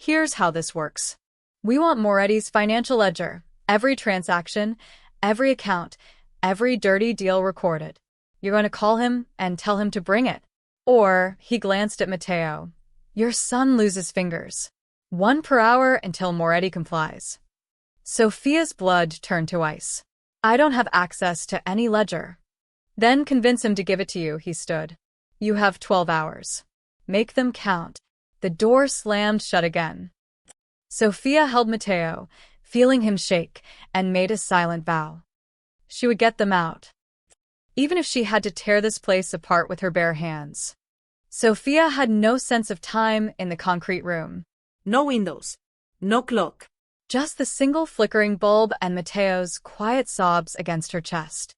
Here's how this works. We want Moretti's financial ledger, every transaction, every account, every dirty deal recorded. You're going to call him and tell him to bring it. Or, he glanced at Matteo. Your son loses fingers. 1 per hour until Moretti complies. Sophia's blood turned to ice. I don't have access to any ledger. Then convince him to give it to you, he stood. You have 12 hours. Make them count. The door slammed shut again. Sophia held Matteo, feeling him shake, and made a silent vow. She would get them out, even if she had to tear this place apart with her bare hands. Sophia had no sense of time in the concrete room. No windows. No clock. Just the single flickering bulb and Matteo's quiet sobs against her chest.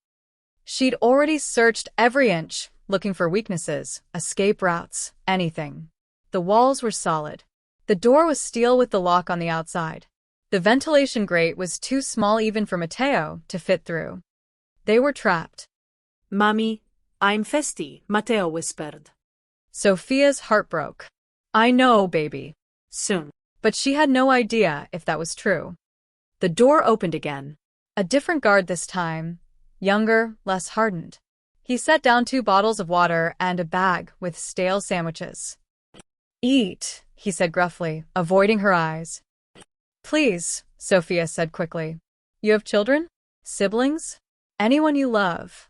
She'd already searched every inch, looking for weaknesses, escape routes, anything. The walls were solid. The door was steel with the lock on the outside. The ventilation grate was too small even for Matteo to fit through. They were trapped. Mommy, I'm Festi, Matteo whispered. Sophia's heart broke. I know, baby. Soon. But she had no idea if that was true. The door opened again. A different guard this time, younger, less hardened. He set down 2 bottles of water and a bag with stale sandwiches. Eat, he said gruffly, avoiding her eyes. Please, Sophia said quickly. You have children? Siblings? Anyone you love?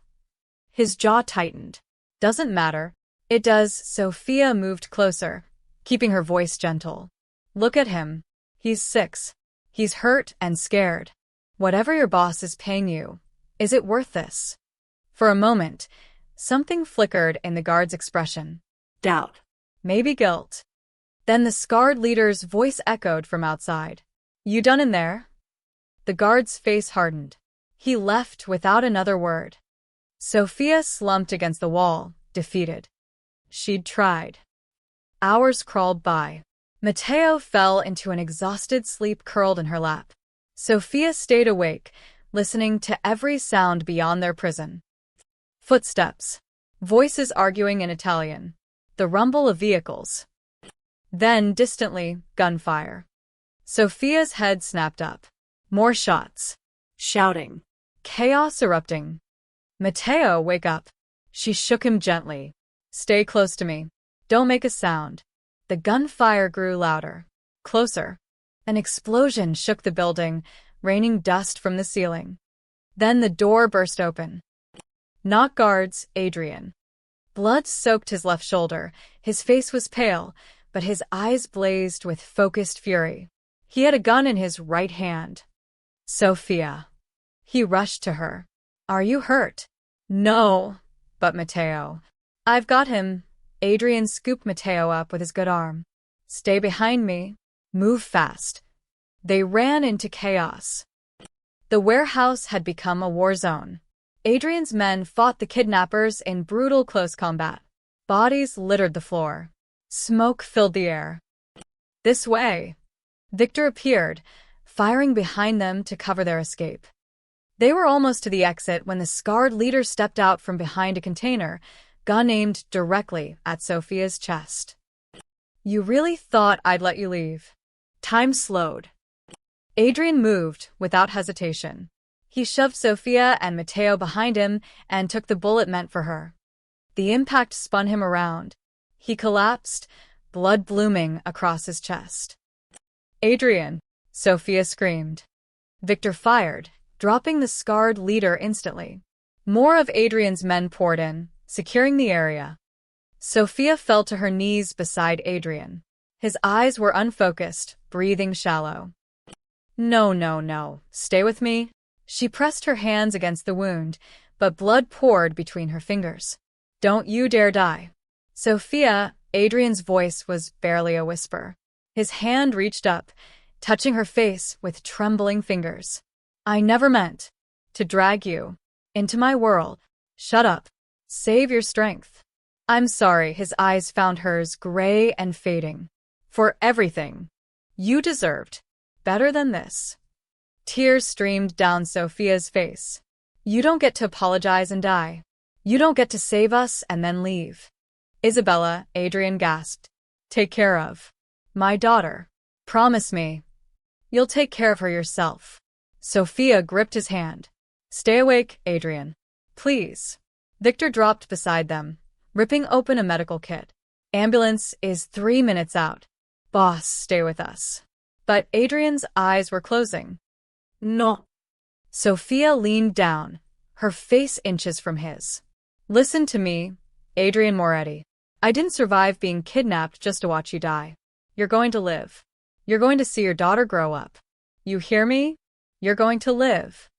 His jaw tightened. Doesn't matter. It does. Sophia moved closer, keeping her voice gentle. Look at him. He's 6. He's hurt and scared. Whatever your boss is paying you, is it worth this? For a moment, something flickered in the guard's expression. Doubt. Maybe guilt. Then the scarred leader's voice echoed from outside. You done in there? The guard's face hardened. He left without another word. Sophia slumped against the wall, defeated. She'd tried. Hours crawled by. Matteo fell into an exhausted sleep curled in her lap. Sophia stayed awake, listening to every sound beyond their prison. Footsteps. Voices arguing in Italian. The rumble of vehicles. Then, distantly, gunfire. Sophia's head snapped up. More shots. Shouting. Chaos erupting. Matteo, wake up. She shook him gently. Stay close to me. Don't make a sound. The gunfire grew louder. Closer. An explosion shook the building, raining dust from the ceiling. Then the door burst open. Not guards, Adrian. Blood soaked his left shoulder. His face was pale, but his eyes blazed with focused fury. He had a gun in his right hand. Sophia. He rushed to her. Are you hurt? No, but Matteo. I've got him. Adrian scooped Matteo up with his good arm. Stay behind me. Move fast. They ran into chaos. The warehouse had become a war zone. Adrian's men fought the kidnappers in brutal close combat. Bodies littered the floor. Smoke filled the air. This way. Victor appeared, firing behind them to cover their escape. They were almost to the exit when the scarred leader stepped out from behind a container, gun aimed directly at Sophia's chest. You really thought I'd let you leave? Time slowed. Adrian moved without hesitation. He shoved Sophia and Matteo behind him and took the bullet meant for her. The impact spun him around. He collapsed, blood blooming across his chest. Adrian, Sophia screamed. Victor fired, dropping the scarred leader instantly. More of Adrian's men poured in, securing the area. Sophia fell to her knees beside Adrian. His eyes were unfocused, breathing shallow. No, no, no. Stay with me. She pressed her hands against the wound, but blood poured between her fingers. Don't you dare die. Sophia, Adrian's voice was barely a whisper. His hand reached up, touching her face with trembling fingers. I never meant to drag you into my world. Shut up. Save your strength. I'm sorry. His eyes found hers, gray and fading. For everything. You deserved better than this. Tears streamed down Sophia's face. You don't get to apologize and die. You don't get to save us and then leave. Isabella, Adrian gasped. Take care of my daughter. Promise me. You'll take care of her yourself. Sophia gripped his hand. Stay awake, Adrian. Please. Victor dropped beside them, ripping open a medical kit. Ambulance is 3 minutes out. Boss, stay with us. But Adrian's eyes were closing. No. Sophia leaned down, her face inches from his. Listen to me, Adrian Moretti. I didn't survive being kidnapped just to watch you die. You're going to live. You're going to see your daughter grow up. You hear me? You're going to live.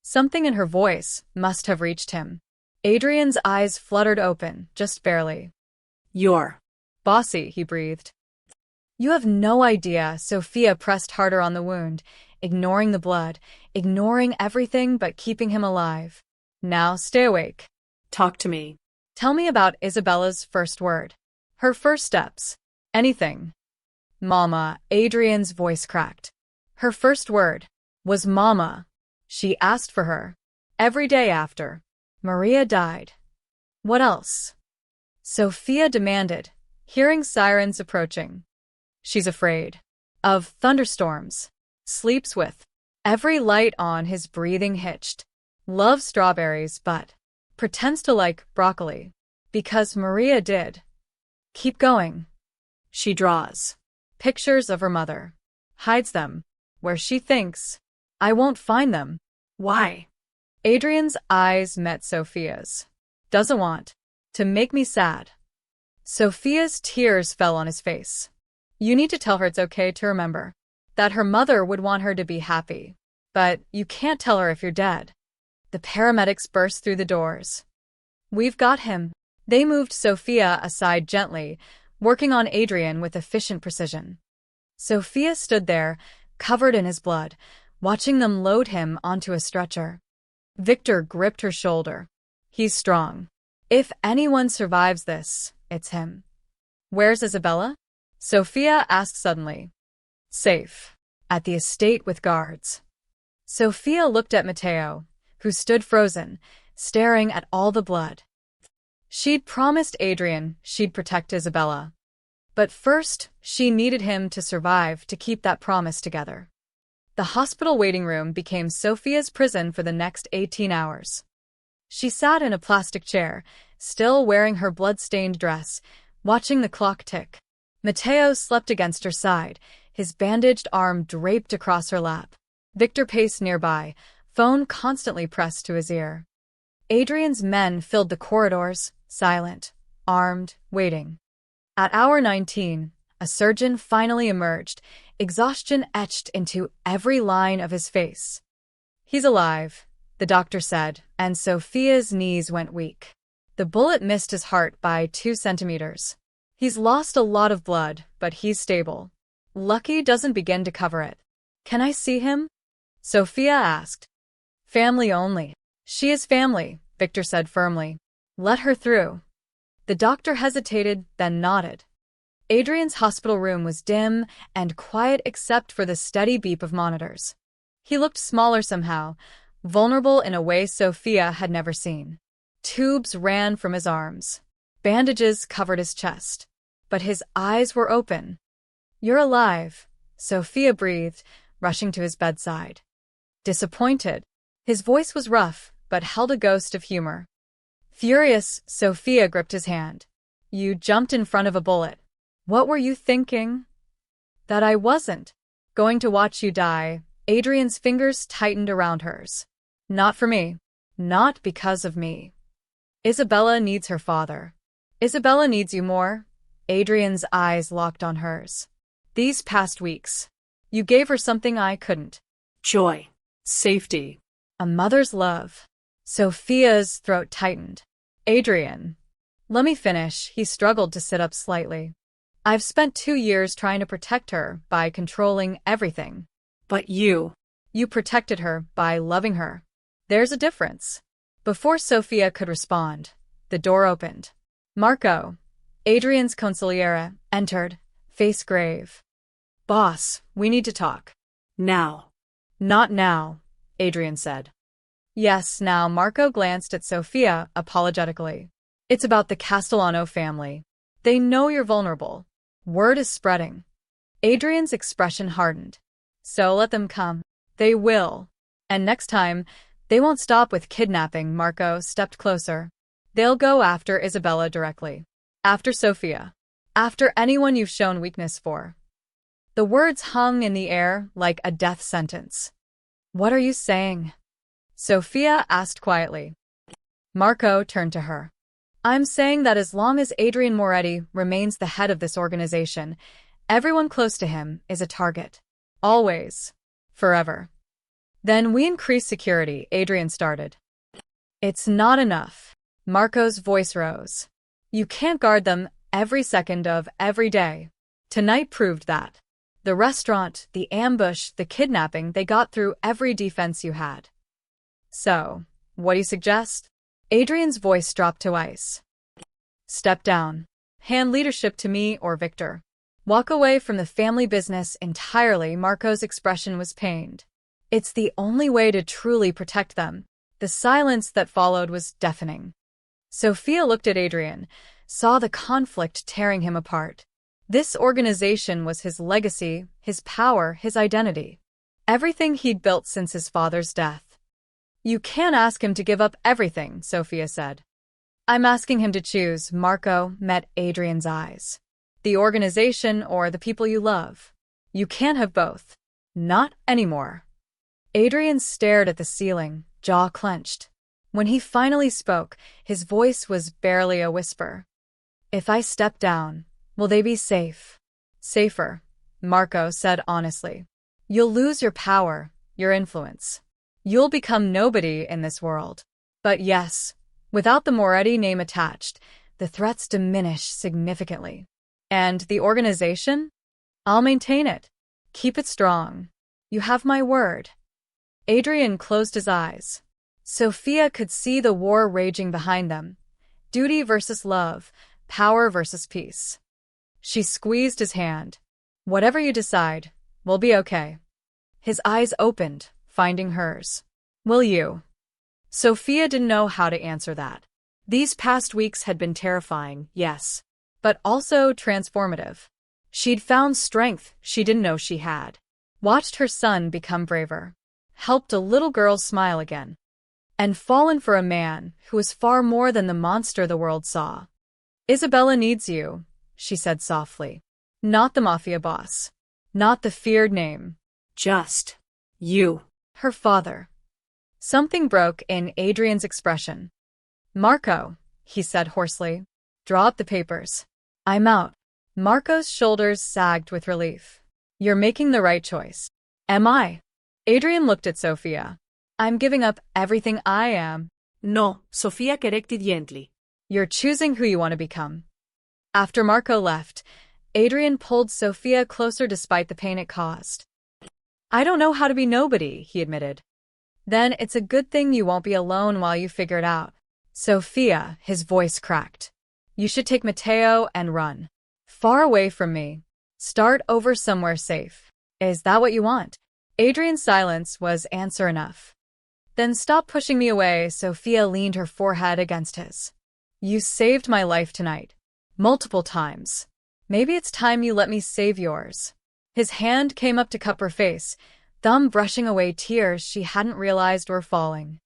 Something in her voice must have reached him. Adrian's eyes fluttered open, just barely. You're bossy, he breathed. You have no idea. Sophia pressed harder on the wound, ignoring the blood, ignoring everything but keeping him alive. Now stay awake. Talk to me. Tell me about Isabella's first word. Her first steps. Anything. Mama, Adrian's voice cracked. Her first word was Mama. She asked for her. Every day after Maria died. What else? Sophia demanded, hearing sirens approaching. She's afraid of thunderstorms. Sleeps with every light on, his breathing hitched. Loves strawberries but pretends to like broccoli. Because Maria did. Keep going. She draws pictures of her mother. Hides them where she thinks I won't find them. Why? Adrian's eyes met Sophia's. Doesn't want to make me sad. Sophia's tears fell on his face. You need to tell her it's okay to remember that her mother would want her to be happy. But you can't tell her if you're dead. The paramedics burst through the doors. We've got him. They moved Sophia aside gently, working on Adrian with efficient precision. Sophia stood there, covered in his blood, watching them load him onto a stretcher. Victor gripped her shoulder. He's strong. If anyone survives this, it's him. Where's Isabella? Sophia asked suddenly. Safe. At the estate with guards. Sophia looked at Matteo, who stood frozen, staring at all the blood. She'd promised Adrian she'd protect Isabella. But first, she needed him to survive to keep that promise together. The hospital waiting room became Sophia's prison for the next 18 hours. She sat in a plastic chair, still wearing her blood-stained dress, watching the clock tick. Matteo slept against her side, his bandaged arm draped across her lap. Victor paced nearby, phone constantly pressed to his ear. Adrian's men filled the corridors, silent, armed, waiting. At hour 19, a surgeon finally emerged, exhaustion etched into every line of his face. He's alive, the doctor said, and Sophia's knees went weak. The bullet missed his heart by 2 centimeters. He's lost a lot of blood, but he's stable. Lucky doesn't begin to cover it. Can I see him? Sophia asked. Family only. She is family, Victor said firmly. Let her through. The doctor hesitated, then nodded. Adrian's hospital room was dim and quiet except for the steady beep of monitors. He looked smaller somehow, vulnerable in a way Sophia had never seen. Tubes ran from his arms. Bandages covered his chest. But his eyes were open. You're alive, Sophia breathed, rushing to his bedside. Disappointed. His voice was rough, but held a ghost of humor. Furious, Sophia gripped his hand. You jumped in front of a bullet. What were you thinking? That I wasn't going to watch you die. Adrian's fingers tightened around hers. Not for me. Not because of me. Isabella needs her father. Isabella needs you more. Adrian's eyes locked on hers. These past weeks, you gave her something I couldn't. Joy. Safety. A mother's love. Sophia's throat tightened. Adrian. Let me finish. He struggled to sit up slightly. I've spent 2 years trying to protect her by controlling everything. But you protected her by loving her. There's a difference. Before Sophia could respond, the door opened. Marco, Adrian's consigliere, entered, face grave. Boss, we need to talk. Now. Not now, Adrian said. Yes, now. Marco glanced at Sophia apologetically. It's about the Castellano family. They know you're vulnerable. Word is spreading. Adrian's expression hardened. So let them come. They will. And next time, they won't stop with kidnapping. Marco stepped closer. They'll go after Isabella directly. After Sofia. After anyone you've shown weakness for. The words hung in the air like a death sentence. What are you saying? Sofia asked quietly. Marco turned to her. I'm saying that as long as Adrian Moretti remains the head of this organization, everyone close to him is a target. Always. Forever. Then we increase security, Adrian started. It's not enough. Marco's voice rose. You can't guard them every second of every day. Tonight proved that. The restaurant, the ambush, the kidnapping, they got through every defense you had. So, what do you suggest? Adrian's voice dropped to ice. Step down. Hand leadership to me or Victor. Walk away from the family business entirely. Marco's expression was pained. It's the only way to truly protect them. The silence that followed was deafening. Sofia looked at Adrian, saw the conflict tearing him apart. This organization was his legacy, his power, his identity. Everything he'd built since his father's death. You can't ask him to give up everything, Sofia said. I'm asking him to choose. Marco met Adrian's eyes. The organization or the people you love. You can't have both. Not anymore. Adrian stared at the ceiling, jaw clenched. When he finally spoke, his voice was barely a whisper. If I step down, will they be safe? Safer, Marco said honestly. You'll lose your power, your influence. You'll become nobody in this world. But yes, without the Moretti name attached, the threats diminish significantly. And the organization? I'll maintain it. Keep it strong. You have my word. Adrian closed his eyes. Sofia could see the war raging behind them. Duty versus love, power versus peace. She squeezed his hand. Whatever you decide, we'll be okay. His eyes opened, finding hers. Will you? Sofia didn't know how to answer that. These past weeks had been terrifying, yes, but also transformative. She'd found strength she didn't know she had. Watched her son become braver. Helped a little girl smile again. And fallen for a man who was far more than the monster the world saw. Isabella needs you, she said softly. Not the Mafia boss. Not the feared name. Just you. Her father. Something broke in Adrian's expression. Marco, he said hoarsely. Draw up the papers. I'm out. Marco's shoulders sagged with relief. You're making the right choice. Am I? Adrian looked at Sofia. I'm giving up everything I am. No, Sofia corrected gently. You're choosing who you want to become. After Marco left, Adrian pulled Sofia closer despite the pain it caused. I don't know how to be nobody, he admitted. Then it's a good thing you won't be alone while you figure it out. Sofia, his voice cracked. You should take Mateo and run. Far away from me. Start over somewhere safe. Is that what you want? Adrian's silence was answer enough. Then stop pushing me away. Sofia leaned her forehead against his. You saved my life tonight. Multiple times. Maybe it's time you let me save yours. His hand came up to cup her face, thumb brushing away tears she hadn't realized were falling.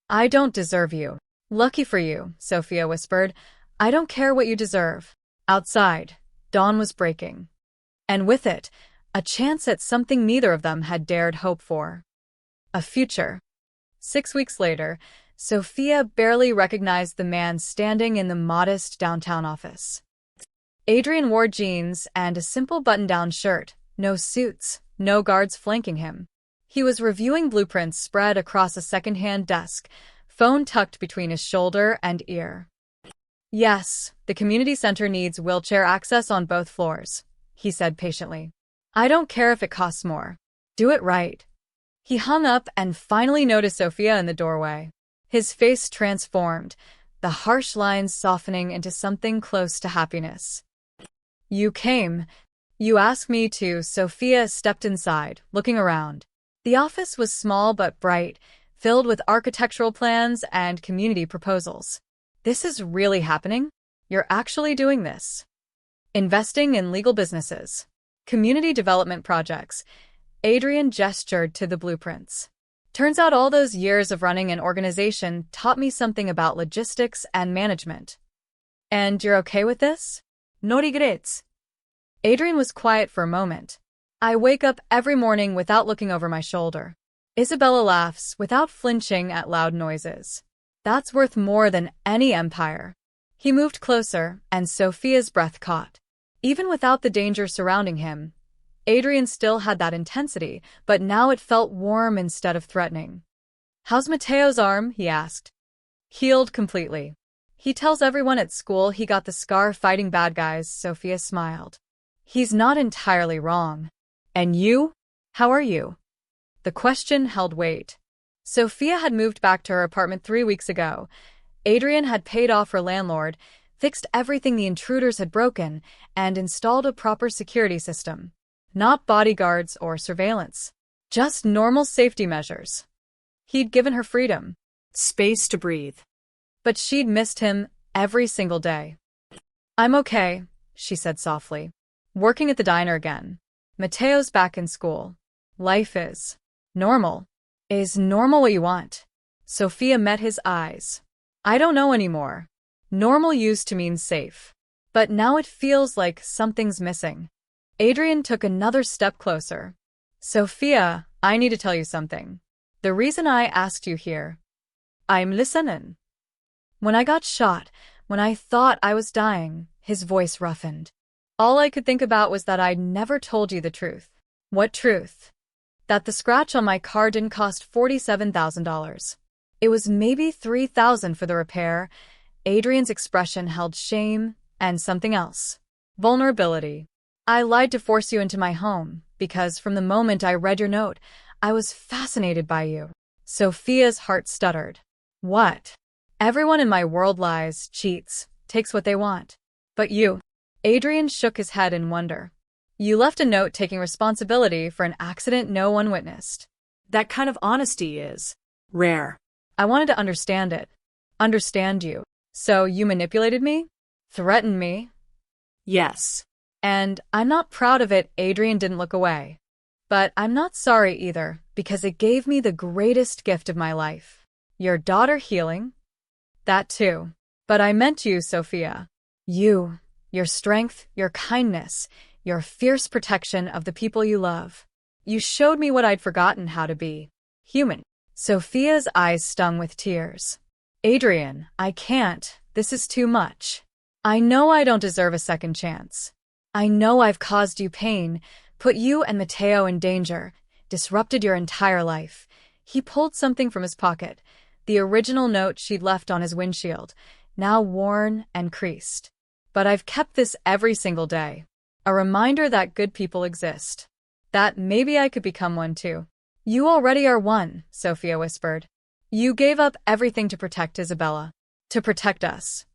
I don't deserve you. Lucky for you, Sofia whispered. I don't care what you deserve. Outside, dawn was breaking. And with it, a chance at something neither of them had dared hope for. A future. 6 weeks later, Sofia barely recognized the man standing in the modest downtown office. Adrian wore jeans and a simple button-down shirt, no suits, no guards flanking him. He was reviewing blueprints spread across a second-hand desk, phone tucked between his shoulder and ear. Yes, the community center needs wheelchair access on both floors, he said patiently. I don't care if it costs more. Do it right. He hung up and finally noticed Sofia in the doorway. His face transformed, the harsh lines softening into something close to happiness. You came. You asked me to. Sofia stepped inside, looking around. The office was small but bright, filled with architectural plans and community proposals. This is really happening? You're actually doing this. Investing in legal businesses. Community development projects. Adrian gestured to the blueprints. Turns out all those years of running an organization taught me something about logistics and management. And you're okay with this? No regrets. Adrian was quiet for a moment. I wake up every morning without looking over my shoulder. Isabella laughs without flinching at loud noises. That's worth more than any empire. He moved closer, and Sophia's breath caught. Even without the danger surrounding him, Adrian still had that intensity, but now it felt warm instead of threatening. "How's Mateo's arm?" he asked. "Healed completely. He tells everyone at school he got the scar fighting bad guys," Sophia smiled. "He's not entirely wrong. And you? How are you?" The question held weight. Sophia had moved back to her apartment 3 weeks ago. Adrian had paid off her landlord, fixed everything the intruders had broken, and installed a proper security system. Not bodyguards or surveillance. Just normal safety measures. He'd given her freedom. Space to breathe. But she'd missed him every single day. "I'm okay," she said softly. "Working at the diner again. Mateo's back in school. Life is normal." "Is normal what you want?" Sophia met his eyes. "I don't know anymore. Normal used to mean safe. But now it feels like something's missing." Adrian took another step closer. "Sophia, I need to tell you something. The reason I asked you here." "I'm listening." "When I got shot, when I thought I was dying," his voice roughened. "All I could think about was that I'd never told you the truth." "What truth?" "That the scratch on my car didn't cost $47,000. It was maybe $3,000 for the repair." Adrian's expression held shame and something else. Vulnerability. "I lied to force you into my home, because from the moment I read your note, I was fascinated by you." Sophia's heart stuttered. "What?" "Everyone in my world lies, cheats, takes what they want. But you." Adrian shook his head in wonder. "You left a note taking responsibility for an accident no one witnessed." That kind of honesty is rare. "I wanted to understand it. Understand you. So you manipulated me? Threatened me?" Yes. "And I'm not proud of it." Adrian didn't look away. "But I'm not sorry either, because it gave me the greatest gift of my life. Your daughter healing? That too. But I meant you, Sophia. You, your strength, your kindness, your fierce protection of the people you love. You showed me what I'd forgotten how to be. Human." Sophia's eyes stung with tears. "Adrian, I can't. This is too much. I know I don't deserve a second chance. I know I've caused you pain, put you and Mateo in danger, disrupted your entire life." He pulled something from his pocket, the original note she'd left on his windshield, now worn and creased. "But I've kept this every single day. A reminder that good people exist. That maybe I could become one too." "You already are one," Sophia whispered. "You gave up everything to protect Isabella. To protect us.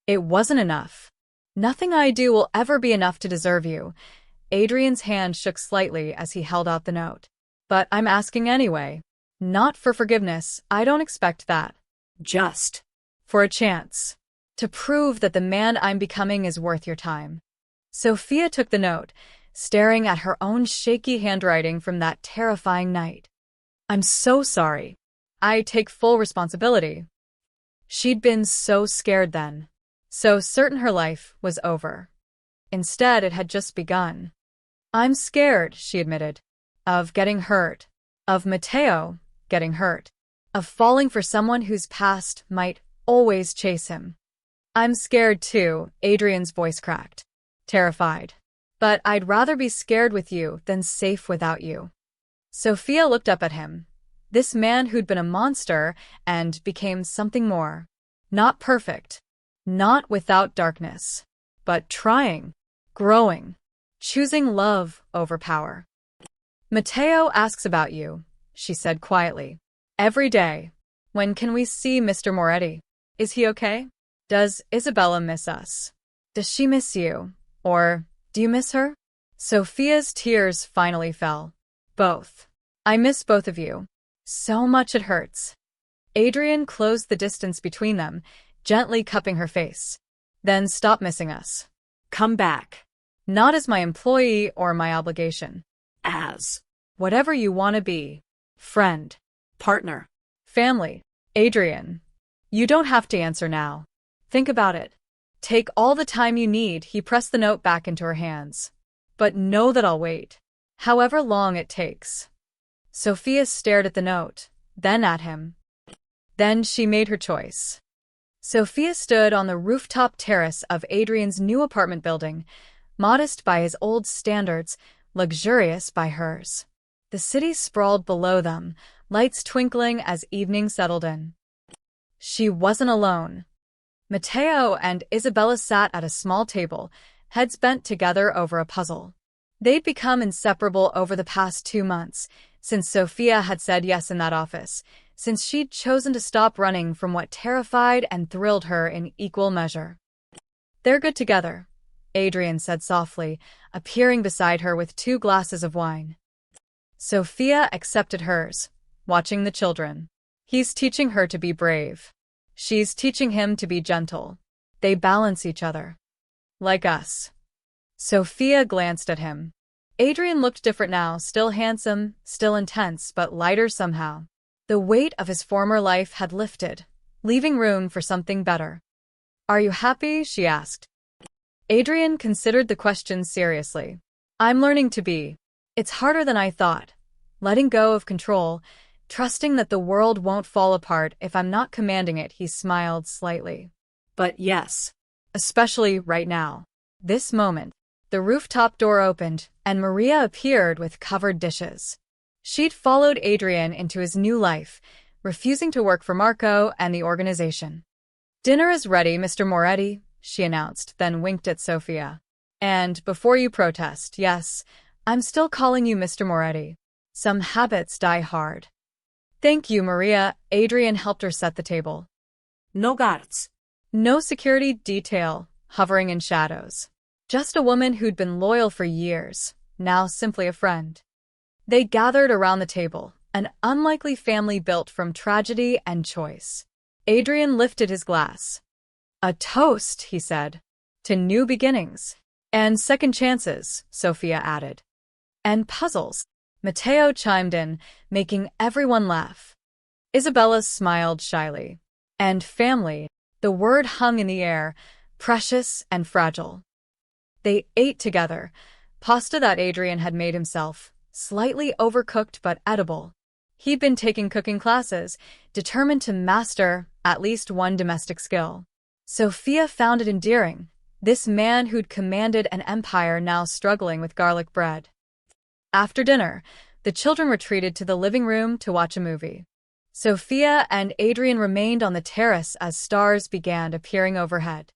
It wasn't enough. Nothing I do will ever be enough to deserve you." Adrian's hand shook slightly as he held out the note. "But I'm asking anyway. Not for forgiveness, I don't expect that. Just For a chance. To prove that the man I'm becoming is worth your time." Sophia took the note, staring at her own shaky handwriting from that terrifying night. "I'm so sorry. I take full responsibility." She'd been so scared then, so certain her life was over. Instead, it had just begun. "I'm scared," she admitted, "of getting hurt, of Mateo getting hurt, of falling for someone whose past might always chase him." "I'm scared too," Adrian's voice cracked. "Terrified. But I'd rather be scared with you than safe without you." Sophia looked up at him. This man who'd been a monster and became something more. Not perfect. Not without darkness. But trying. Growing. Choosing love over power. "Mateo asks about you," she said quietly. "Every day. When can we see Mr. Moretti? Is he okay? Does Isabella miss us? Does she miss you? Or do you miss her?" Sophia's tears finally fell. "Both. I miss both of you. So much it hurts." Adrian closed the distance between them, gently cupping her face. "Then stop missing us. Come back." Not as my employee or my obligation. As. Whatever you want to be. Friend. Partner. Family. Adrian. You don't have to answer now. Think about it. Take all the time you need. He pressed the note back into her hands. But know that I'll wait. However long it takes. Sophia stared at the note, then at him. Then she made her choice. Sophia stood on the rooftop terrace of Adrian's new apartment building, modest by his old standards, luxurious by hers. The city sprawled below them, lights twinkling as evening settled in. She wasn't alone. Matteo and Isabella sat at a small table, heads bent together over a puzzle. They'd become inseparable over the past 2 months, since Sophia had said yes in that office, since she'd chosen to stop running from what terrified and thrilled her in equal measure. They're good together, Adrian said softly, appearing beside her with 2 glasses of wine. Sophia accepted hers, watching the children. He's teaching her to be brave. She's teaching him to be gentle. They balance each other. Like us. Sophia glanced at him. Adrian looked different now, still handsome, still intense, but lighter somehow. The weight of his former life had lifted, leaving room for something better. Are you happy? She asked. Adrian considered the question seriously. I'm learning to be. It's harder than I thought. Letting go of control, trusting that the world won't fall apart if I'm not commanding it. He smiled slightly. But yes. Especially right now. This moment. The rooftop door opened, and Maria appeared with covered dishes. She'd followed Adrian into his new life, refusing to work for Marco and the organization. Dinner is ready, Mr. Moretti, she announced, then winked at Sophia. And before you protest, yes, I'm still calling you Mr. Moretti. Some habits die hard. Thank you, Maria. Adrian helped her set the table. No guards. No security detail, hovering in shadows. Just a woman who'd been loyal for years, now simply a friend. They gathered around the table, an unlikely family built from tragedy and choice. Adrian lifted his glass. A toast, he said. To new beginnings. And second chances, Sophia added. And puzzles. Matteo chimed in, making everyone laugh. Isabella smiled shyly. And family. The word hung in the air, precious and fragile. They ate together, pasta that Adrian had made himself, slightly overcooked but edible. He'd been taking cooking classes, determined to master at least one domestic skill. Sophia found it endearing, this man who'd commanded an empire now struggling with garlic bread. After dinner, the children retreated to the living room to watch a movie. Sophia and Adrian remained on the terrace as stars began appearing overhead.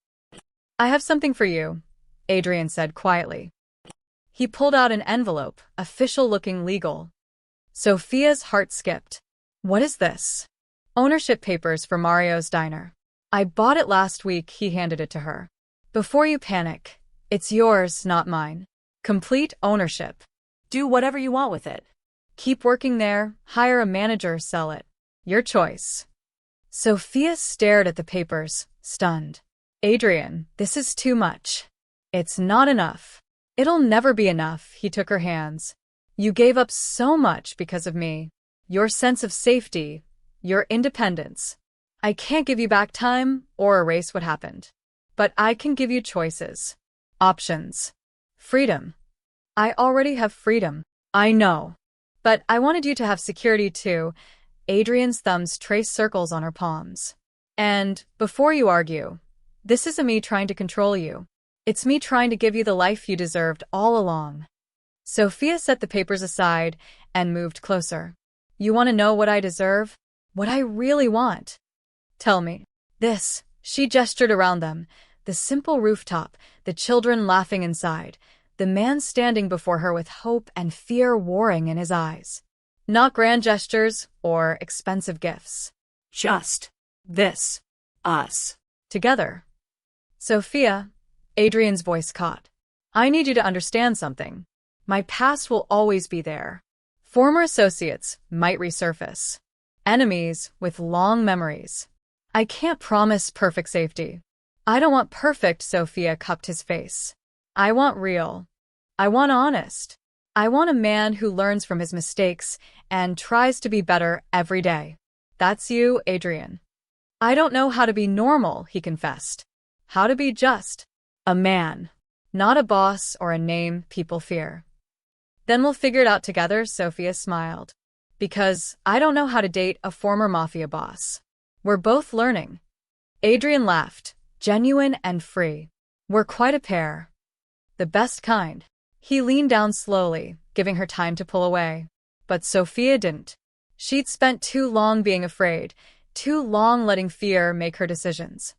I have something for you, Adrian said quietly. He pulled out an envelope, official-looking legal. Sophia's heart skipped. What is this? Ownership papers for Mario's diner. I bought it last week, he handed it to her. Before you panic, it's yours, not mine. Complete ownership. Do whatever you want with it. Keep working there, hire a manager, sell it. Your choice. Sophia stared at the papers, stunned. Adrian, this is too much. It's not enough. It'll never be enough, he took her hands. You gave up so much because of me. Your sense of safety, your independence. I can't give you back time or erase what happened. But I can give you choices. Options. Freedom. I already have freedom. I know. But I wanted you to have security too. Adrian's thumbs traced circles on her palms. And, before you argue, this isn't me trying to control you. It's me trying to give you the life you deserved all along. Sophia set the papers aside and moved closer. You want to know what I deserve? What I really want? Tell me. This, she gestured around them, the simple rooftop, the children laughing inside, the man standing before her with hope and fear warring in his eyes. Not grand gestures or expensive gifts. Just this. Us. Together. Sophia, Adrian's voice caught. I need you to understand something. My past will always be there. Former associates might resurface. Enemies with long memories. I can't promise perfect safety. I don't want perfect, Sophia cupped his face. I want real. I want honest. I want a man who learns from his mistakes and tries to be better every day. That's you, Adrian. I don't know how to be normal, he confessed. How to be just a man, not a boss or a name people fear. Then we'll figure it out together, Sophia smiled. Because I don't know how to date a former Mafia boss. We're both learning. Adrian laughed, genuine and free. We're quite a pair. The best kind. He leaned down slowly, giving her time to pull away. But Sophia didn't. She'd spent too long being afraid, too long letting fear make her decisions.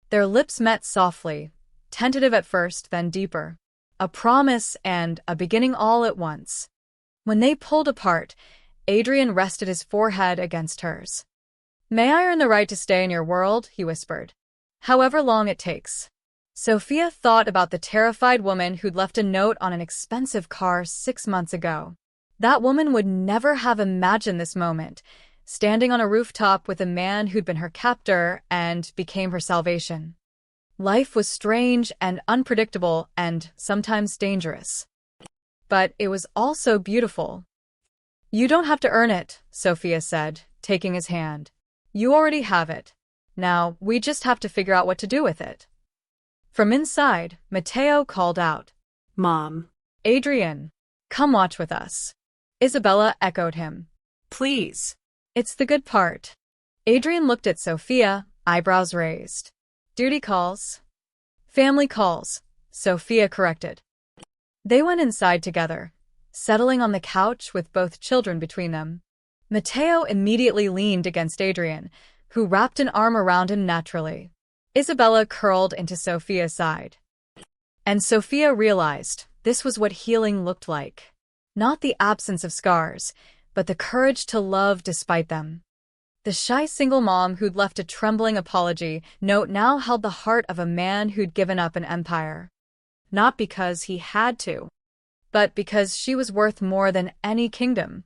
Their lips met softly, tentative at first, then deeper. A promise and a beginning all at once. When they pulled apart, Adrian rested his forehead against hers. May I earn the right to stay in your world, he whispered. However long it takes. Sophia thought about the terrified woman who'd left a note on an expensive car 6 months ago. That woman would never have imagined this moment, standing on a rooftop with a man who'd been her captor and became her salvation. Life was strange and unpredictable and sometimes dangerous. But it was also beautiful. You don't have to earn it, Sophia said, taking his hand. You already have it. Now, we just have to figure out what to do with it. From inside, Matteo called out, Mom. Adrian, come watch with us. Isabella echoed him. Please. It's the good part. Adrian looked at Sophia, eyebrows raised. Duty calls. Family calls, Sophia corrected. They went inside together, settling on the couch with both children between them. Matteo immediately leaned against Adrian, who wrapped an arm around him naturally. Isabella curled into Sophia's side. And Sophia realized this was what healing looked like. Not the absence of scars, but the courage to love despite them. The shy single mom who'd left a trembling apology note now held the heart of a man who'd given up an empire. Not because he had to, but because she was worth more than any kingdom.